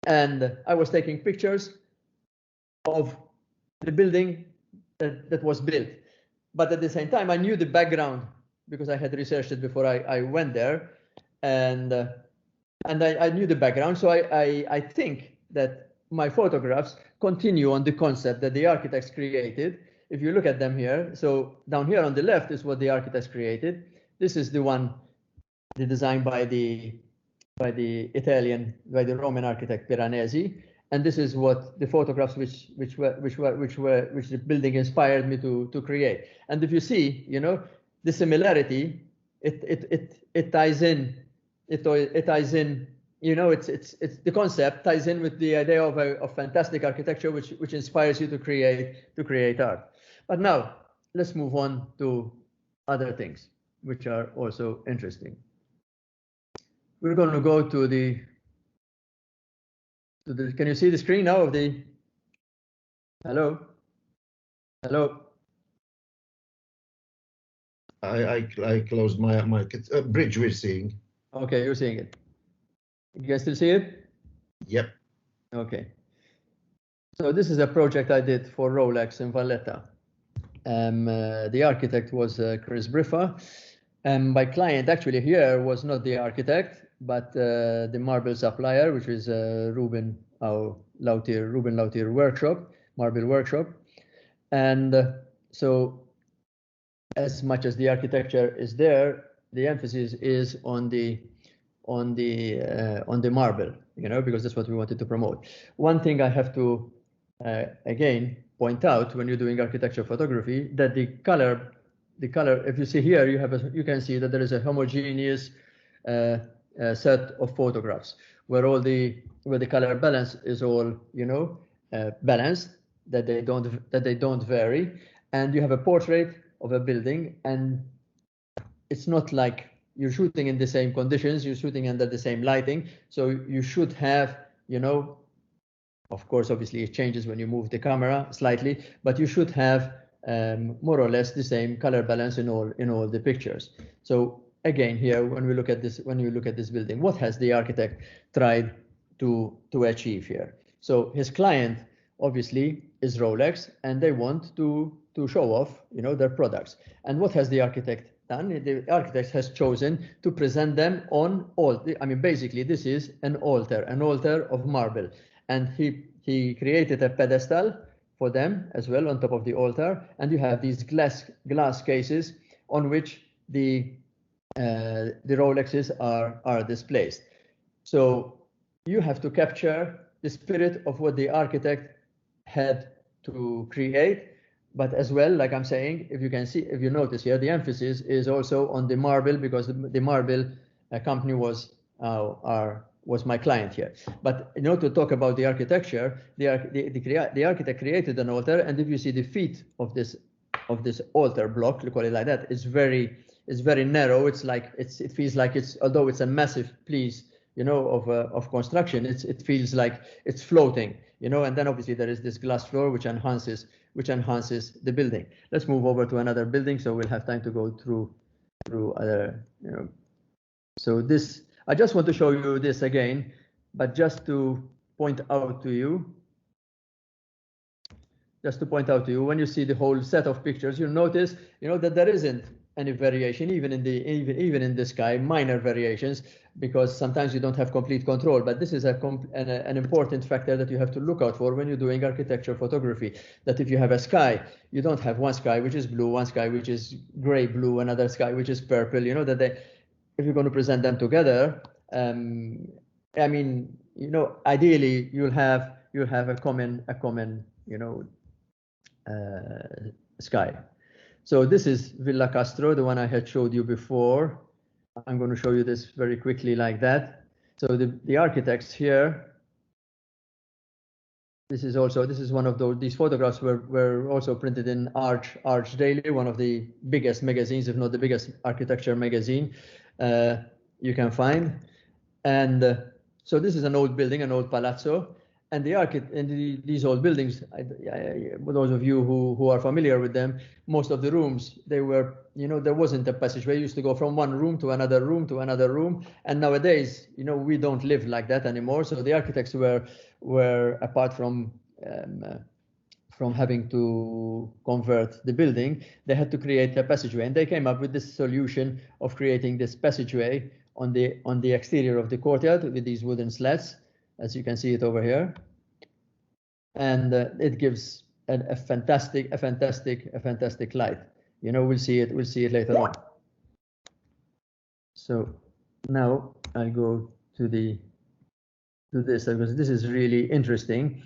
and I was taking pictures of the building that was built. But at the same time, I knew the background because I had researched it before I went there, and I knew the background. So I think that my photographs continue on the concept that the architects created. If you look at them here, so down here on the left is what the architects created. This is the design by the Roman architect Piranesi, and this is what the photographs which the building inspired me to create. And if you see, you know, the similarity, it ties in. It ties in. You know, it's the concept ties in with the idea of fantastic architecture, which inspires you to create art. But now let's move on to other things which are also interesting. We're going to go to the. Can you see the screen now of the? Hello. I closed my bridge. We're seeing. Okay, you're seeing it. You guys still see it? Yep. Okay. So this is a project I did for Rolex in Valletta. The architect was Chris Briffa, And my client actually here was not the architect, but the marble supplier, which is Ruben Lautier workshop, marble workshop. And so as much as the architecture is there, the emphasis is on the marble, you know, because that's what we wanted to promote. One thing I have to again point out when you're doing architecture photography, that the color, if you see here, you can see that there is a homogeneous set of photographs where the color balance is all, you know, balanced, that they don't vary, and you have a portrait of a building, and it's not like you're shooting in the same conditions, you're shooting under the same lighting, so you should have, you know, of course, obviously it changes when you move the camera slightly, but you should have more or less the same color balance in all the pictures. So again, here when you look at this building, what has the architect tried to achieve here? So his client obviously is Rolex, and they want to show off, you know, their products. And what has the architect done? The architect has chosen to present them on altar. I mean, basically, this is an altar of marble. And he created a pedestal for them as well on top of the altar. And you have these glass cases on which the Rolexes are displayed. So you have to capture the spirit of what the architect had to create. But as well, like I'm saying, if you notice here, the emphasis is also on the marble, because the marble company was my client here. But in order to talk about the architecture, the architect created an altar, and if you see the feet of this altar block, we call it like that, it's very narrow. It's like it feels like it's, although it's a massive piece, you know, of construction, it feels like it's floating, you know. And then obviously there is this glass floor which enhances the building. Let's move over to another building, so we'll have time to go through other, you know. So this, I just want to show you this again, but just to point out to you, when you see the whole set of pictures, you'll notice, you know, that there isn't any variation, even in the sky, minor variations, because sometimes you don't have complete control. But this is an important factor that you have to look out for when you're doing architecture photography, that if you have a sky, you don't have one sky which is blue, one sky which is gray blue, another sky which is purple, you know, that if you're going to present them together, I mean, you know, ideally you'll have a common, you know, sky. So this is Villa Castro, the one I had showed you before. I'm going to show you this very quickly like that. So the architects here, this is one of these photographs were also printed in Arch Daily, one of the biggest magazines, if not the biggest architecture magazine you can find. And so this is an old building, an old palazzo. And these old buildings, those of you who are familiar with them, most of the rooms, they were, you know, there wasn't a passageway. You used to go from one room to another room to another room. And nowadays, you know, we don't live like that anymore. So the architects were apart from having to convert the building, they had to create a passageway. And they came up with this solution of creating this passageway on the exterior of the courtyard with these wooden slats, as you can see it over here. And it gives a fantastic light. You know, we'll see it later on. So now I'll go to this, because this is really interesting.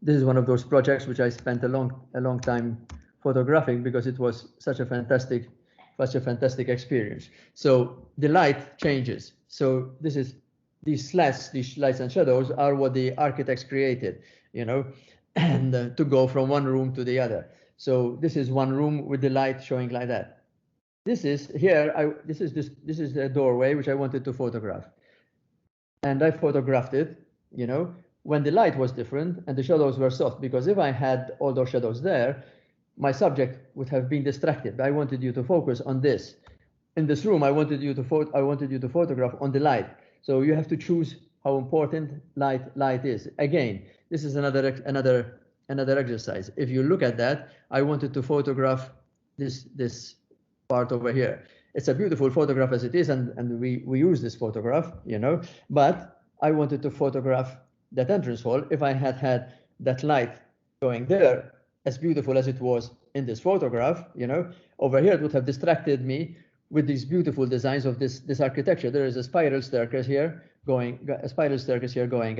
This is one of those projects which I spent a long time photographing, because it was such a fantastic experience. So the light changes. So these lights and shadows are what the architects created, you know, and to go from one room to the other. So this is one room with the light showing like that. This is the doorway which I wanted to photograph, and I photographed it, you know, when the light was different and the shadows were soft, because if I had all those shadows there, my subject would have been distracted. I wanted you to focus on this. In this room, I wanted you to photograph on the light. So you have to choose how important light is. Again, this is another exercise. If you look at that, I wanted to photograph this part over here. It's a beautiful photograph as it is, and we use this photograph, you know, but I wanted to photograph that entrance hall. If I had had that light going there, as beautiful as it was in this photograph, you know, over here it would have distracted me with these beautiful designs of this architecture. There is a spiral staircase here going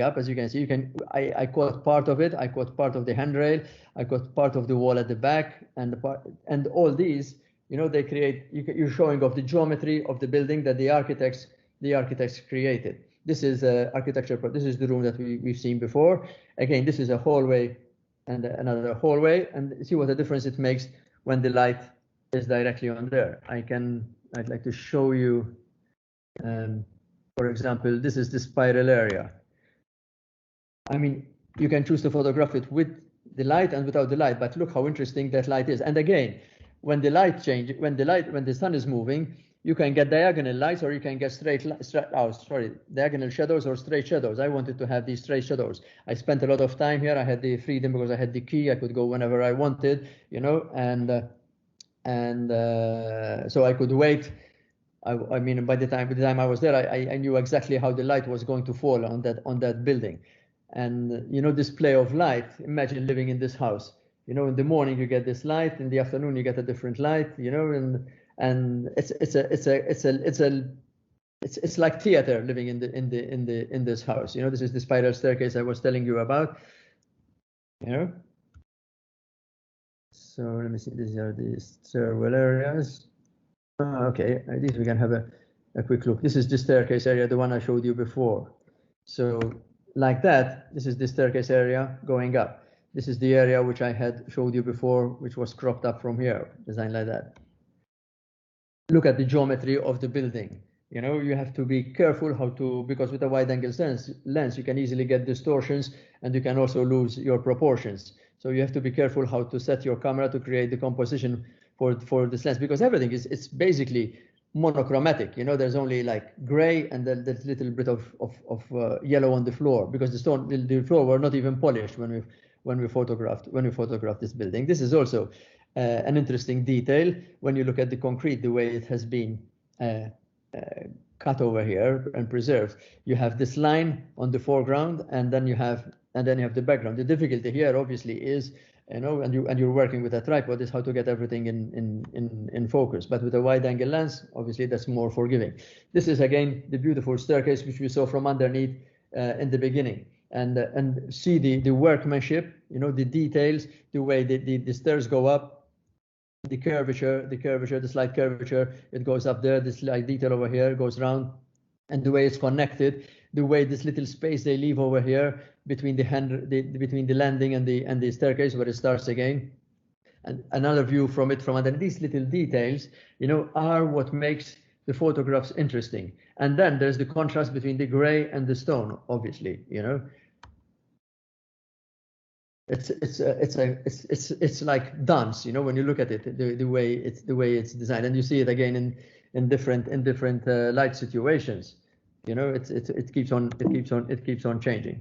up. As you can see, I caught part of it. I caught part of the handrail. I caught part of the wall at the back, and all these, you know, they create. You're showing off the geometry of the building that the architects created. This is architecture. This is the room that we've seen before. Again, this is a hallway and another hallway, and see what a difference it makes when the light is directly on there. I'd like to show you, for example, this is the spiral area. I mean, you can choose to photograph it with the light and without the light, but look how interesting that light is. And again, when the light changes, when the sun is moving, you can get diagonal lights, or you can get diagonal shadows or straight shadows. I wanted to have these straight shadows. I spent a lot of time here. I had the freedom because I had the key. I could go whenever I wanted, you know, and so I could wait. I mean, by the time I was there, I knew exactly how the light was going to fall on that building. And you know, this play of light. Imagine living in this house. You know, in the morning you get this light, in the afternoon you get a different light. You know, and it's like theater living in this house. You know, this is the spiral staircase I was telling you about. You know. So let me see. These are the stairwell areas. Okay, at least we can have a quick look. This is the staircase area, the one I showed you before. So like that, this is the staircase area going up. This is the area which I had showed you before, which was cropped up from here, designed like that. Look at the geometry of the building. You know, you have to be careful because with a wide angle lens, you can easily get distortions, and you can also lose your proportions. So you have to be careful how to set your camera to create the composition for this lens, because everything it's basically monochromatic. You know, there's only like gray and then there's a little bit of yellow on the floor, because the floor were not even polished when we photographed this building. This is also an interesting detail when you look at the concrete, the way it has been cut over here and preserved. You have this line on the foreground, and then you have the background. The difficulty here obviously is, you know, and you're working with a tripod, is how to get everything in focus. But with a wide angle lens, obviously that's more forgiving. This is again the beautiful staircase which we saw from underneath in the beginning, and see the workmanship, you know, the details, the way the stairs go up, the curvature, the slight curvature, it goes up there, this slight detail over here goes round, and the way it's connected, the way this little space they leave over here between between the landing and the staircase where it starts again, and another view from under. These little details, you know, are what makes the photographs interesting. And then there's the contrast between the gray and the stone, obviously, you know. It's like dance, you know, when you look at it, the way it's designed, and you see it again in different light situations. You know, it keeps on changing.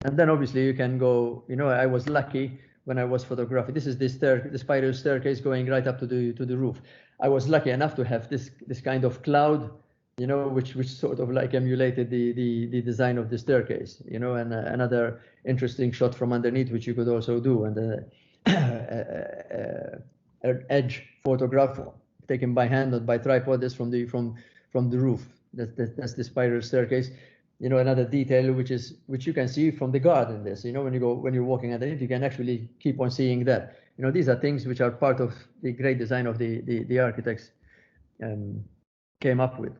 And then obviously you can go, you know, I was lucky when I was photographing. This is the spiral staircase going right up to the roof. I was lucky enough to have this kind of cloud, you know, which sort of like emulated the design of the staircase, you know, and another interesting shot from underneath, which you could also do, and an edge photograph taken by hand, not by tripod, is from the roof. That's the spiral staircase. You know, another detail which you can see from the garden. This, you know, when you're walking underneath, you can actually keep on seeing that. You know, these are things which are part of the great design of the architects came up with.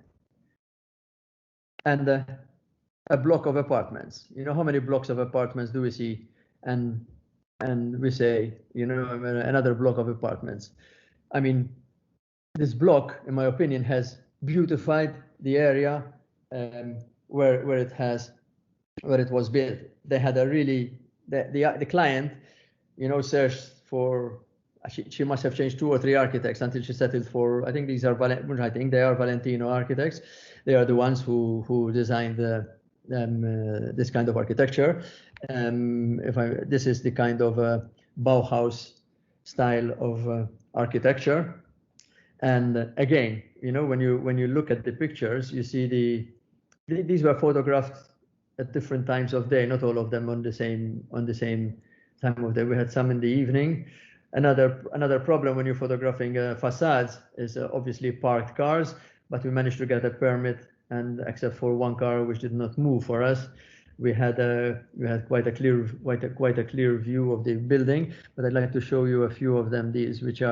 And a block of apartments. You know, how many blocks of apartments do we see? And we say, you know, another block of apartments. I mean, this block, in my opinion, has beautified the area where it was built. They had a really the client, you know, searched for. She must have changed 2 or 3 architects until she settled for. I think these are. I think they are Valentino architects. They are the ones who designed this kind of architecture. This is the kind of Bauhaus style of architecture. And again, when you look at the pictures, you see these were photographed at different times of day, not all of them on the same time of day. We had some in the evening. Another problem when you're photographing facades is obviously parked cars, but we managed to get a permit, and except for one car which did not move for us, we had quite a clear view of the building. But I'd like to show you a few of them, these which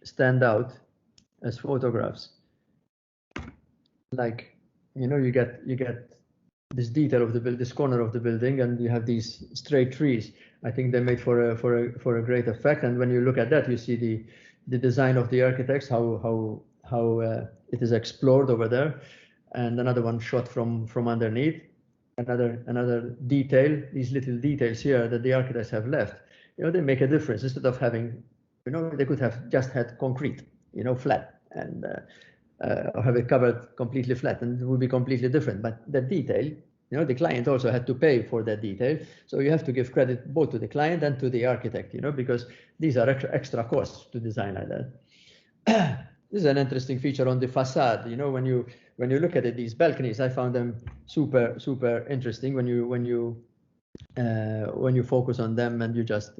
stand out as photographs. Like, you get this detail of this corner of the building, and you have these straight trees. I think they made for a great effect. And when you look at that, you see the design of the architects, how it is explored over there. And another one shot from underneath. Another detail, these little details here that the architects have left, they make a difference. Instead of having, they could have just had concrete, flat, and or have it covered completely flat, and it would be completely different. But the detail, the client also had to pay for that detail. So you have to give credit both to the client and to the architect, because these are extra costs to design like that. This is an interesting feature on the facade. When you look at it, these balconies, I found them super interesting when you focus on them and you just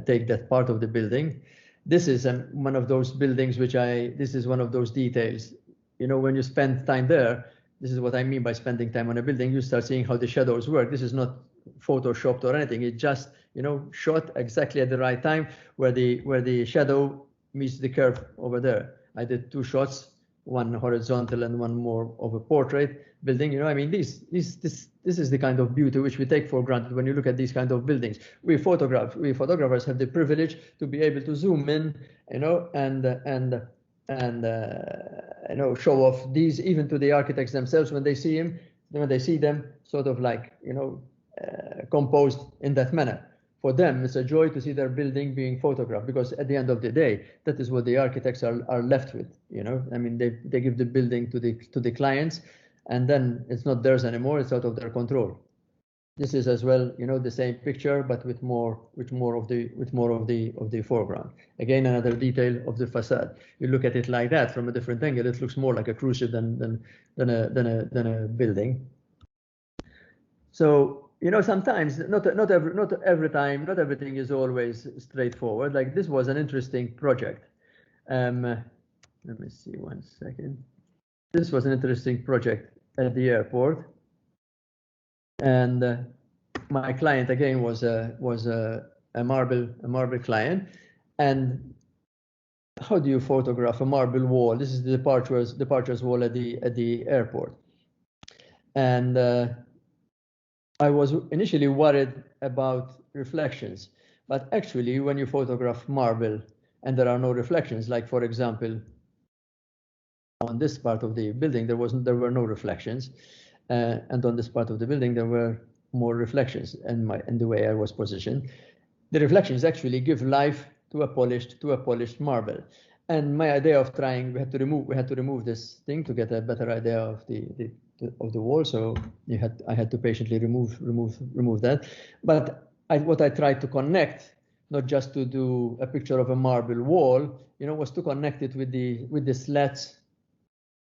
take that part of the building. This is one of those buildings this is one of those details. When you spend time there, this is what I mean by spending time on a building. You start seeing how the shadows work. This is not photoshopped or anything. It just shot exactly at the right time where the shadow meets the curve over there. I did 2 shots, one horizontal and one more of a portrait building. I mean, this is the kind of beauty which we take for granted when you look at these kind of buildings. We photographers have the privilege to be able to zoom in, and show off these even to the architects themselves when they see them sort of like, composed in that manner. For them, it's a joy to see their building being photographed, because at the end of the day, that is what the architects are left with. I mean, they give the building to the clients, and then it's not theirs anymore. It's out of their control. This is as well, the same picture, but with more of the foreground. Again, another detail of the facade. You look at it like that from a different angle, it looks more like a cruise ship than a building. So, sometimes not every time, not everything is always straightforward. Like, this was an interesting project. Let me see 1 second. This was an interesting project at the airport, and my client again was a marble client. And how do you photograph a marble wall? This is the departures wall at the airport, and I was initially worried about reflections, but actually when you photograph marble and there are no reflections, like for example, on this part of the building, there were no reflections, and on this part of the building there were more reflections in the way I was positioned. The reflections actually give life to a polished marble. And my idea of trying, we had to remove this thing to get a better idea of the wall. So I had to patiently remove that. But what I tried to connect, not just to do a picture of a marble wall, was to connect it with the slats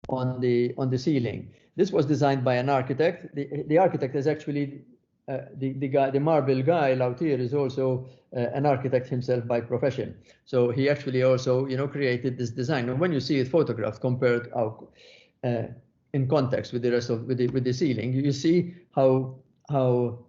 on the ceiling. This was designed by an architect. The architect is actually the marble guy out here is also an architect himself by profession. So he actually also created this design. And when you see it photographed compared in context with the rest of with the ceiling, you see how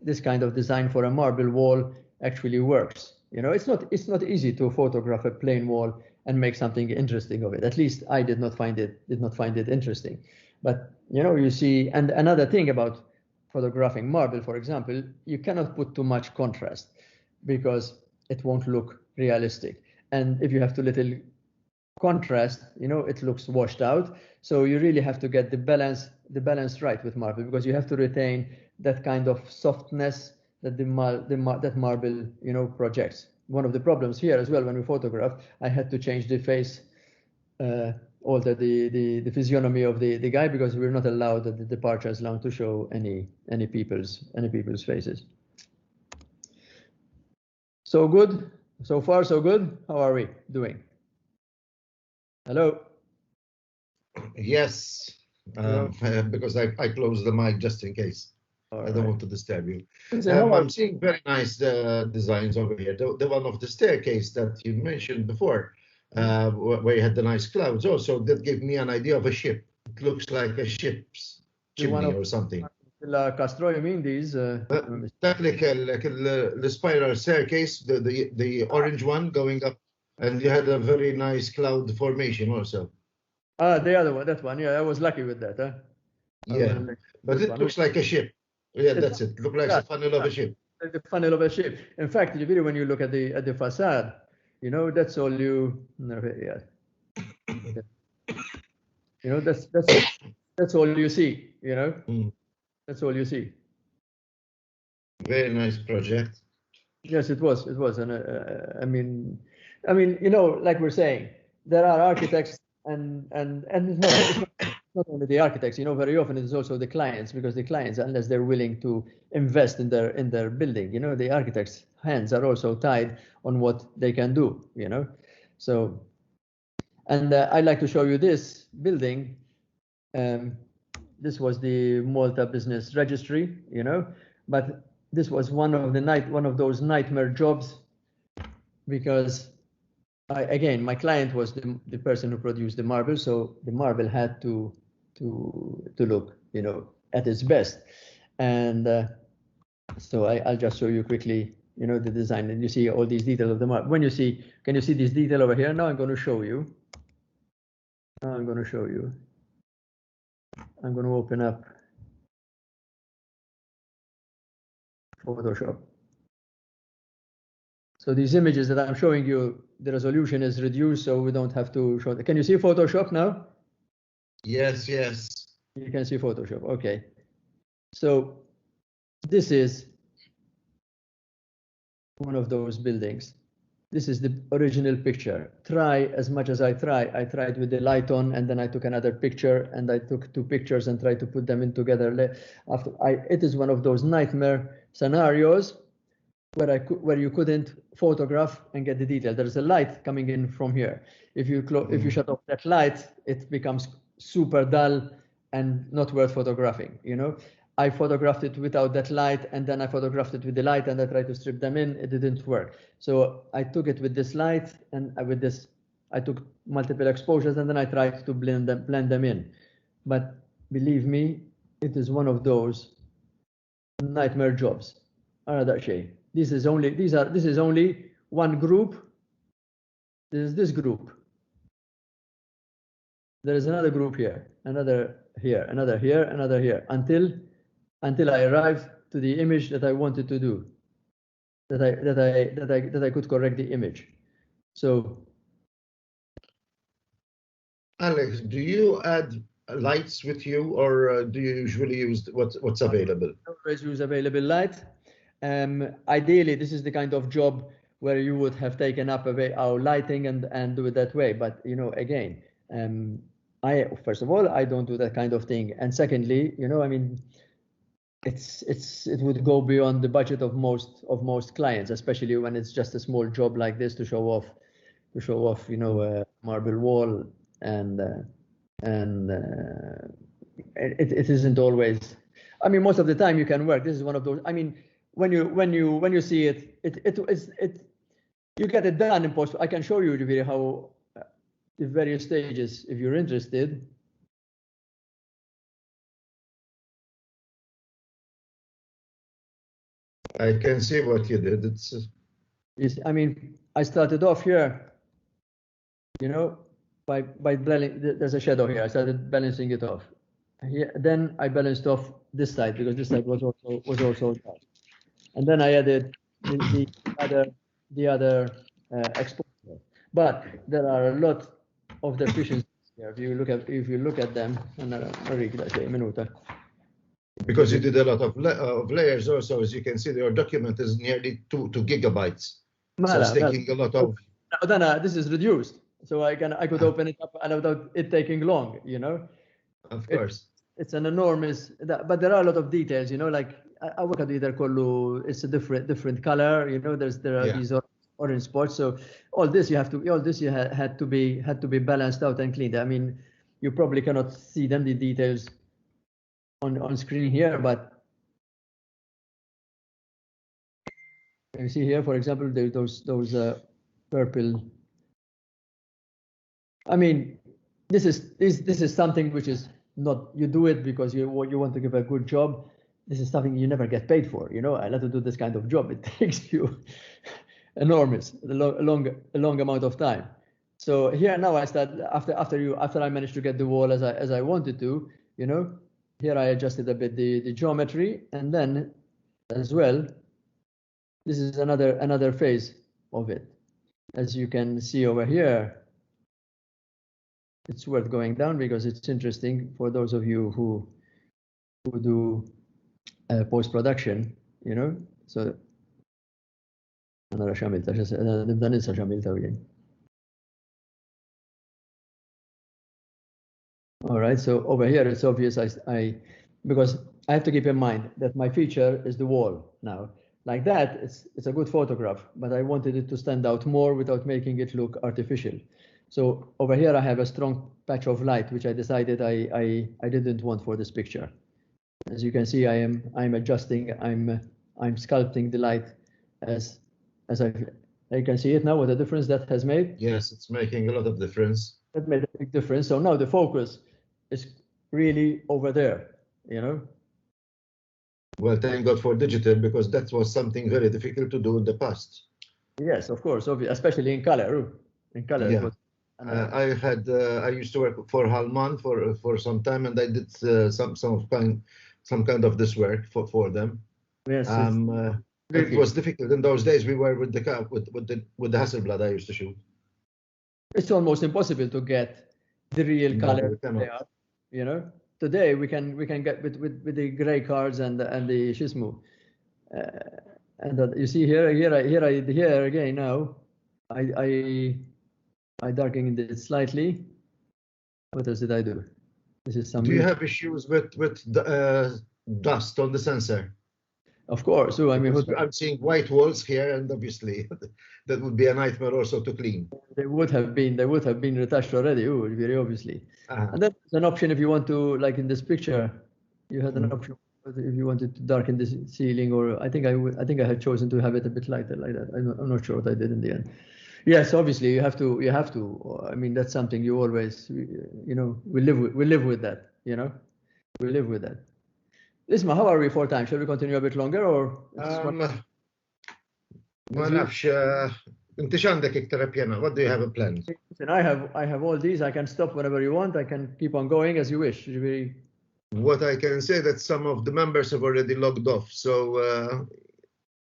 this kind of design for a marble wall actually works. It's not easy to photograph a plain wall and make something interesting of it. At least I did not find it interesting. But you see, and another thing about photographing marble, for example, you cannot put too much contrast because it won't look realistic. And if you have too little contrast, it looks washed out. So you really have to get the balance right with marble, because you have to retain that kind of softness that that marble projects. One of the problems here as well, when we photograph, I had to change the face, alter the physiognomy of the guy, because we're not allowed at the departures lounge to show any people's faces. So good, so far so good. How are we doing? Hello. Yes, because I closed the mic just in case. I don't want to disturb you. I'm seeing very nice designs over here. The one of the staircase that you mentioned before, where you had the nice clouds also, that gave me an idea of a ship. It looks like a ship's chimney or something. Castro, you mean these? Like the spiral staircase, the orange one going up, and you had a very nice cloud formation also. The other one, that one. Yeah, I was lucky with that. Huh? Yeah, but it looks like a ship. Yeah, that's it. Look like the funnel of a ship. Like the funnel of a ship. In fact, when you look at the facade, you know, that's all you. No, yeah. You know, that's all you see. You know, that's all you see. Very nice project. Yes, it was. It was, and I mean, you know, like we're saying, there are architects, and it's not only the architects. You know, very often it's also the clients, because the clients, unless they're willing to invest in their building, you know, the architects' hands are also tied on what they can do. You know, so, and I'd like to show you this building. This was the Malta Business Registry. You know, but this was one of those nightmare jobs, because again, my client was the person who produced the marble, so the marble had to look, you know, at its best. And so I'll just show you quickly, you know, the design, and you see all these details of the marble. Can you see this detail over here? Now I'm going to show you. I'm going to open up Photoshop. So these images that I'm showing you, the resolution is reduced, so we don't have to show. Can you see Photoshop now? Yes, yes. You can see Photoshop. Okay. So this is one of those buildings. This is the original picture. Try as much as I tried with the light on, and then I took another picture, and I took two pictures and tried to put them in together. It is one of those nightmare scenarios where you couldn't photograph and get the detail. There's a light coming in from here. If you shut off that light, it becomes super dull and not worth photographing. You know, I photographed it without that light, and then I photographed it with the light, and I tried to strip them in. It didn't work. So I took it with this light, and with this, I took multiple exposures, and then I tried to blend them in. But believe me, it is one of those nightmare jobs. This is only one group. This is this group. There is another group here, another here, another here, another here, until I arrive to the image that I wanted to do, that I could correct the image. So, Alex, do you add lights with you, or do you usually use what's available? I always use available light. Ideally, this is the kind of job where you would have taken up our lighting and do it that way. But you know, again, first of all, I don't do that kind of thing, and secondly, you know, I mean, it would go beyond the budget of most clients, especially when it's just a small job like this to show off, you know, a marble wall, and it isn't always. I mean, most of the time you can work. This is one of those. I mean, when you see it, you get it done in post. I can show you the video how the various stages if you're interested. I can see what you did. I mean, I started off here, you know, by blending. There's a shadow here. I started balancing it off. Here, then I balanced off this side, because this side was also dark. And then I added the other exposure. But there are a lot of deficiencies here. If you look at them, because you did a lot of layers also, as you can see, your document is nearly 2 gigabytes. So it's taking a lot of. This is reduced, so I could open it up and without it taking long, you know. Of course. It's an enormous, but there are a lot of details, you know, like I work at either color. It's a different color, you know. There are these orange spots. So all this you had to be balanced out and cleaned. I mean, you probably cannot see them, the details on screen here, but you see here, for example, those purple. I mean, this is something which is not, you do it because you want to give a good job. This is something you never get paid for. You know, I like to do this kind of job. It takes you a long amount of time. So here now I start after I managed to get the wall as I wanted to. You know, here I adjusted a bit the geometry, and then as well, this is another phase of it. As you can see over here, it's worth going down because it's interesting for those of you who do post-production, you know. So نبدأ ننسى شاملتها again. All right, so over here it's obvious because I have to keep in mind that my feature is the wall now. Like that, it's a good photograph, but I wanted it to stand out more without making it look artificial. So over here I have a strong patch of light, which I decided I didn't want for this picture. As you can see, I'm adjusting, I'm sculpting the light as I can see it now, what a difference that has made. Yes, it's making a lot of difference. That made a big difference. So now the focus is really over there, you know. Well, thank God for digital, because that was something very difficult to do in the past. Yes, of course, especially in color. In color, yeah. I I used to work for Hallman for some time, and I did some kind of this work for them. Yes, it was difficult in those days. We were with the Hasselblad I used to shoot. It's almost impossible to get the real color there, you know. Today we can get with the gray cards and the Shismu, and you see here again now. I darkened it slightly. What else did I do? This is some. Do you have issues with dust on the sensor? Of course. So I mean, I'm seeing white walls here, and obviously that would be a nightmare also to clean. They would have been retouched already. Very obviously. And that's an option if you want to, like in this picture, you had an option if you wanted to darken the ceiling, or I think I had chosen to have it a bit lighter like that. I'm not sure what I did in the end. Yes, obviously you have to. I mean, that's something you always, you know, we live with that. You know, we live with that. Isma, how are we for time? Shall we continue a bit longer or? ما نعرفش انت شandek iktar pjena. What do you have a plan? I have all these. I can stop whenever you want. I can keep on going as you wish. What I can say that some of the members have already logged off. So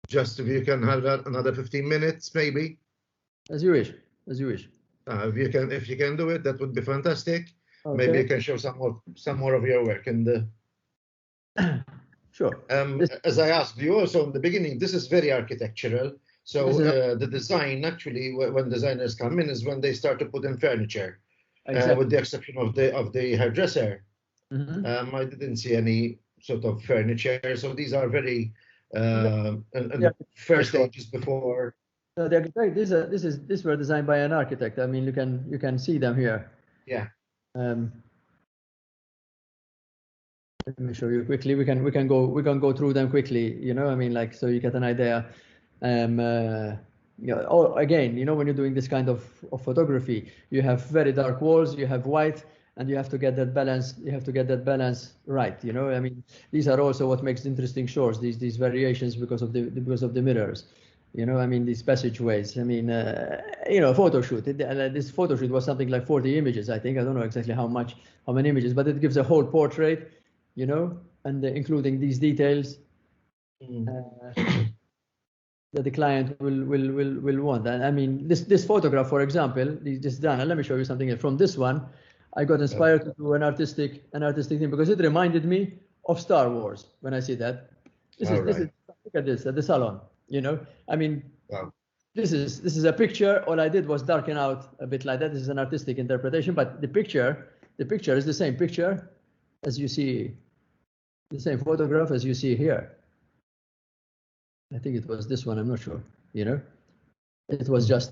just if you can have another 15 minutes, maybe. As you wish. As you wish. If you can do it, that would be fantastic. Okay. Maybe you can show some more of your work in the. Sure. As I asked you also in the beginning, this is very architectural. So the design actually, when designers come in, is when they start to put in furniture. Exactly. With the exception of the hairdresser. Mm-hmm. I didn't see any sort of furniture. So these are very first stages before. No, the architect. These were designed by an architect. I mean, you can see them here. Yeah. Let me show you quickly. We can go through them quickly. You know, I mean, like, so you get an idea. Again, you know, when you're doing this kind of photography, you have very dark walls, you have white, and you have to get that balance. You have to get that balance right. You know, I mean, these are also what makes interesting shots. These variations because of the mirrors. You know, I mean, these passageways. I mean, you know, photo shoot. This photo shoot was something like 40 images, I think. I don't know exactly how many images, but it gives a whole portrait. You know, and including these details that the client will want. And I mean, this photograph, for example, this done. Let me show you something else. From this one, I got inspired to do an artistic thing because it reminded me of Star Wars when I see that. This is look at this at the Salon. You know, I mean, this is a picture. All I did was darken out a bit like that. This is an artistic interpretation, but the picture is the same picture as you see. The same photograph as you see here. I think it was this one, I'm not sure, you know. It was just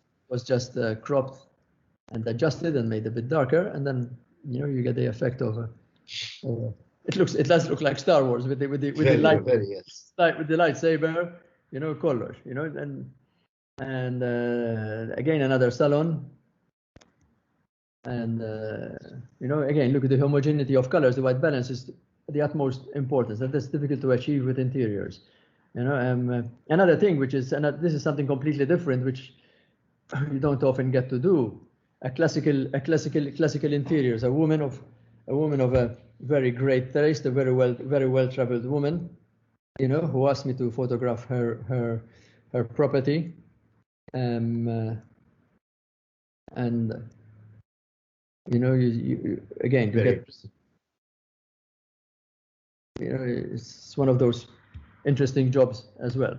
cropped and adjusted and made a bit darker, and then you get the effect of it does look like Star Wars with the light, yes. with the lightsaber, color, and again another Salon, and again look at the homogeneity of colors. The white balance is the utmost importance, and that's difficult to achieve with interiors. Another thing, which is, and this is something completely different, which you don't often get to do. A classical interiors. A woman of a very great taste, a very well traveled woman, who asked me to photograph her property, and you again you get, it's one of those interesting jobs as well.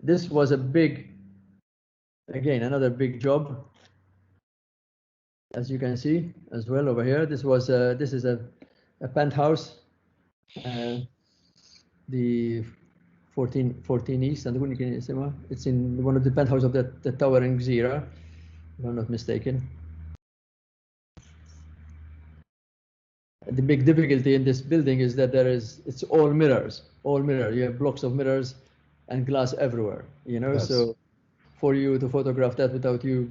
This was another big job, as you can see as well over here. This is a penthouse, the 14 East, and it's in one of the penthouse of the tower in Gżira, if I'm not mistaken. The big difficulty in this building is that it's all mirrors. You have blocks of mirrors and glass everywhere, yes. So for you to photograph that without you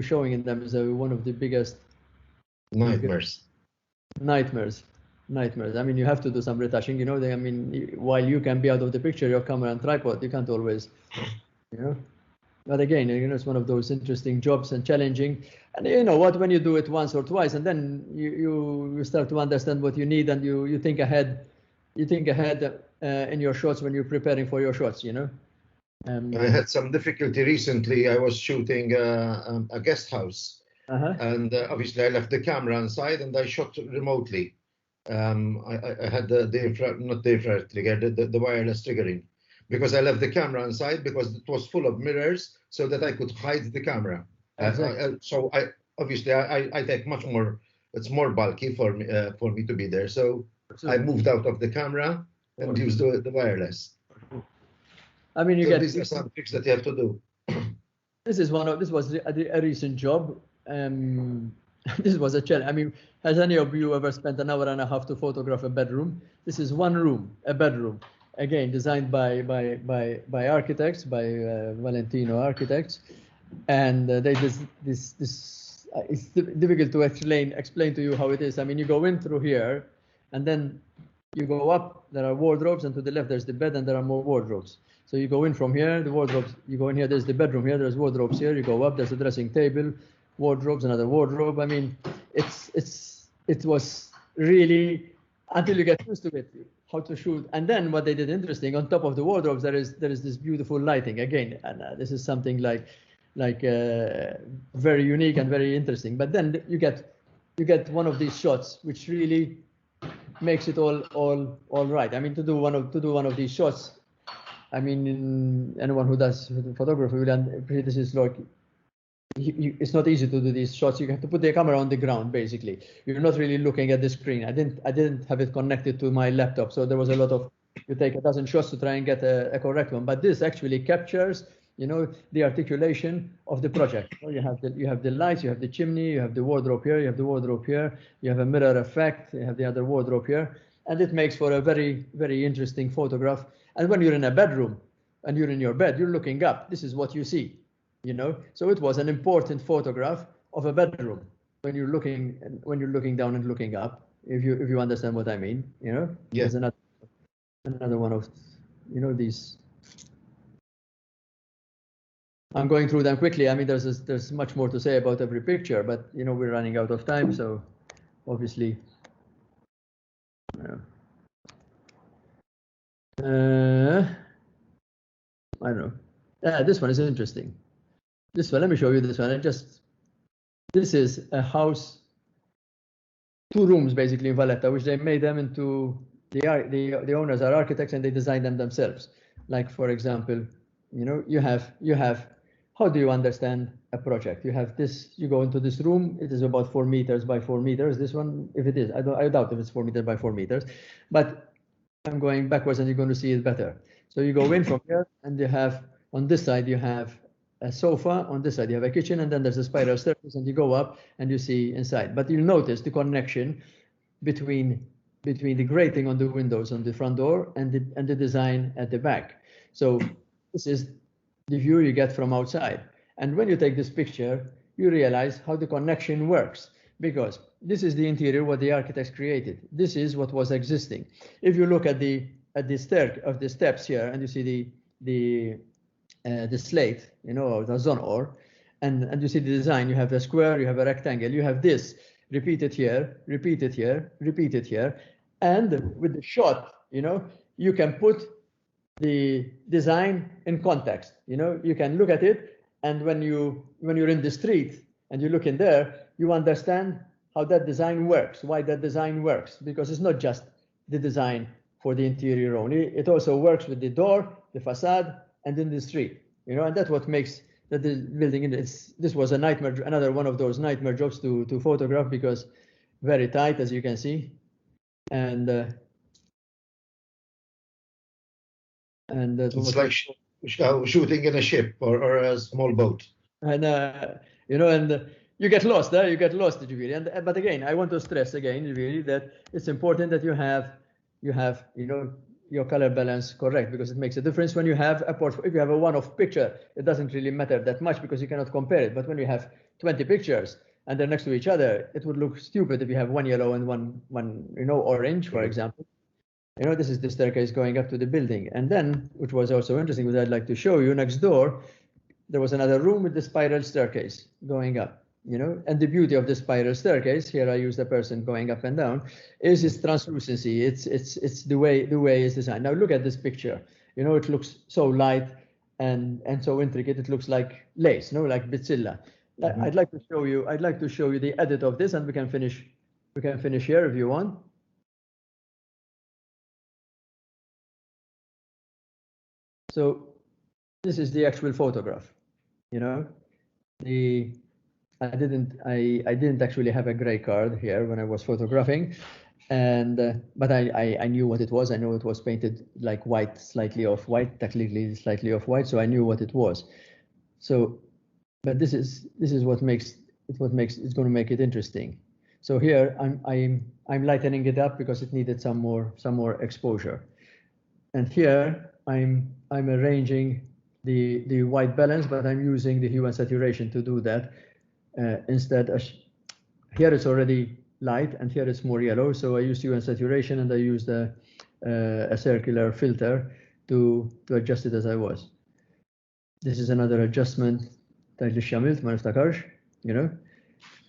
showing in them is one of the biggest nightmares. I mean, you have to do some retouching, while you can be out of the picture, your camera and tripod, you can't always, But again, it's one of those interesting jobs and challenging. And when you do it once or twice, and then you start to understand what you need, and you think ahead. You think ahead in your shots when you're preparing for your shots. I had some difficulty recently. I was shooting a guest house, and obviously I left the camera inside and I shot remotely. I had the wireless triggering, because I left the camera inside because it was full of mirrors, so that I could hide the camera. Exactly. So I take much more. It's more bulky for me to be there. So I moved out of the camera and used the wireless. I mean, these are some tricks that you have to do. This was a recent job. This was a challenge. I mean, has any of you ever spent an hour and a half to photograph a bedroom? This is one room, a bedroom. Again, designed by architects, by Valentino architects, and they this. It's difficult to explain to you how it is. I mean, you go in through here, and then you go up. There are wardrobes, and to the left there's the bed, and there are more wardrobes. So you go in from here, the wardrobes. You go in here. There's the bedroom here. There's wardrobes here. You go up. There's a dressing table, wardrobes, another wardrobe. I mean, it was really, until you get used to it, how to shoot. And then what they did interesting, on top of the wardrobes, there is this beautiful lighting again, and this is something like very unique and very interesting. But then you get one of these shots which really makes it all right. I mean, to do one of these shots, I mean, anyone who does photography will appreciate this is like, it's not easy to do these shots. You have to put the camera on the ground, basically. You're not really looking at the screen. I didn't have it connected to my laptop, so there was a lot of, you take a dozen shots to try and get a correct one. But this actually captures, the articulation of the project. You have the lights, you have the chimney, you have the wardrobe here, you have the wardrobe here, you have a mirror effect, you have the other wardrobe here, and it makes for a very, very interesting photograph. And when you're in a bedroom and you're in your bed, you're looking up. This is what you see. So it was an important photograph of a bedroom when you're looking down and looking up, if you understand what I mean. Yeah. There's another one of these. I'm going through them quickly. I mean, there's much more to say about every picture, but we're running out of time, so obviously I don't know. This one is interesting. This one, let me show you this one. This is a house, 2 rooms basically in Valletta, which they made them into, the owners are architects and they designed them themselves. Like, for example, you have, how do you understand a project? You have this, you go into this room, it is about 4 meters by 4 meters. This one, if it is, I doubt if it's 4 meters by 4 meters, but I'm going backwards and you're going to see it better. So you go in from here, and you have, on this side, you have a sofa, on this side you have a kitchen, and then there's a spiral staircase, and you go up and you see inside. But you'll notice the connection between the grating on the windows on the front door and the design at the back. So this is the view you get from outside. And when you take this picture, you realize how the connection works, because this is the interior what the architects created. This is what was existing. If you look at the steps here, and you see the slate, you know, the zonor, and you see the design. You have a square, you have a rectangle, you have this repeated here, repeated here, repeated here, and with the shot, you know, you can put the design in context. You know, you can look at it, and when you're in the street and you look in there, you understand how that design works, why that design works, because it's not just the design for the interior only. It also works with the door, the facade, and in the street. You know, and that's what makes that the building in this was a nightmare, another one of those nightmare jobs to photograph, because very tight, as you can see, and it's like shooting in a ship or a small boat. And you know, and you get lost there. You get lost, really. And but again, I want to stress again, really, that it's important that you have you know, your color balance correct, because it makes a difference when you have a portfolio. If you have a one-off picture, it doesn't really matter that much because you cannot compare it. But when you have 20 pictures and they're next to each other, it would look stupid if you have one yellow and one you know, orange, for example. You know, this is the staircase going up to the building. And then, which was also interesting, which I'd like to show you, next door, there was another room with the spiral staircase going up. You know, and the beauty of the spiral staircase, here I use the person going up and down, is its translucency. It's the way it's designed. Now look at this picture. You know, it looks so light and so intricate. It looks like lace, no, like bitzilla. Mm-hmm. I'd like to show you the edit of this, and we can finish here if you want. So this is the actual photograph. You know, I didn't actually have a gray card here when I was photographing, and but I knew what it was. I know it was painted like white, slightly off white, technically slightly off white, so I knew what it was. So, but this is what makes it's going to make it interesting. So here I'm lightening it up because it needed some more exposure, and here I'm arranging the white balance, but I'm using the hue and saturation to do that. Instead, here it's already light and here it's more yellow, so I used hue and saturation, and I used a circular filter to adjust it as I was. This is another adjustment that I shamilت ما نفتكرش, you know.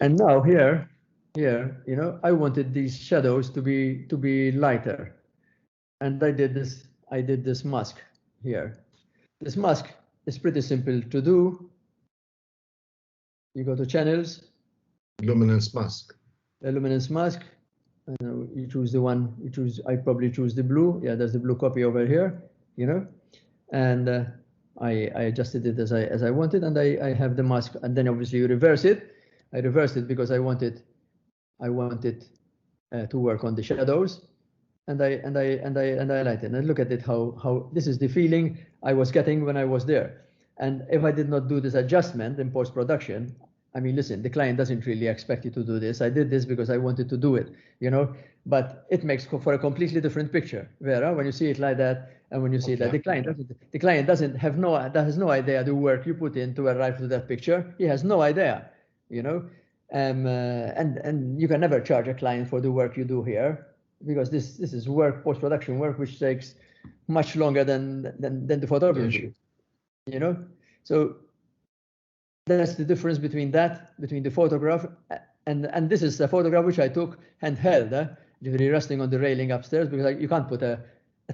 And now here, you know, I wanted these shadows to be lighter, and I did this mask here. This mask is pretty simple to do. You go to channels, luminance mask. The luminance mask. You choose the one. I probably choose the blue. Yeah, there's the blue copy over here. You know, and I adjusted it as I wanted, and I have the mask. And then obviously you reverse it. I reversed it because I wanted to work on the shadows, and I light it. And look at it how this is the feeling I was getting when I was there. And if I did not do this adjustment in post-production, I mean, listen, the client doesn't really expect you to do this. I did this because I wanted to do it, you know, but it makes for a completely different picture, Vera, when you see it like that, and when you see it like the client has no idea the work you put in to arrive to that picture. He has no idea, you know, and you can never charge a client for the work you do here, because this is work, post-production work, which takes much longer than the photography. You know, so that's the difference between the photograph and this is a photograph which I took handheld, really resting on the railing upstairs, because you can't put a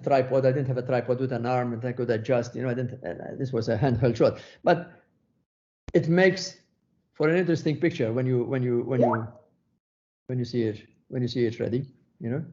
tripod. I didn't have a tripod with an arm and I could adjust. You know, this was a handheld shot, but it makes for an interesting picture when you see it ready. You know.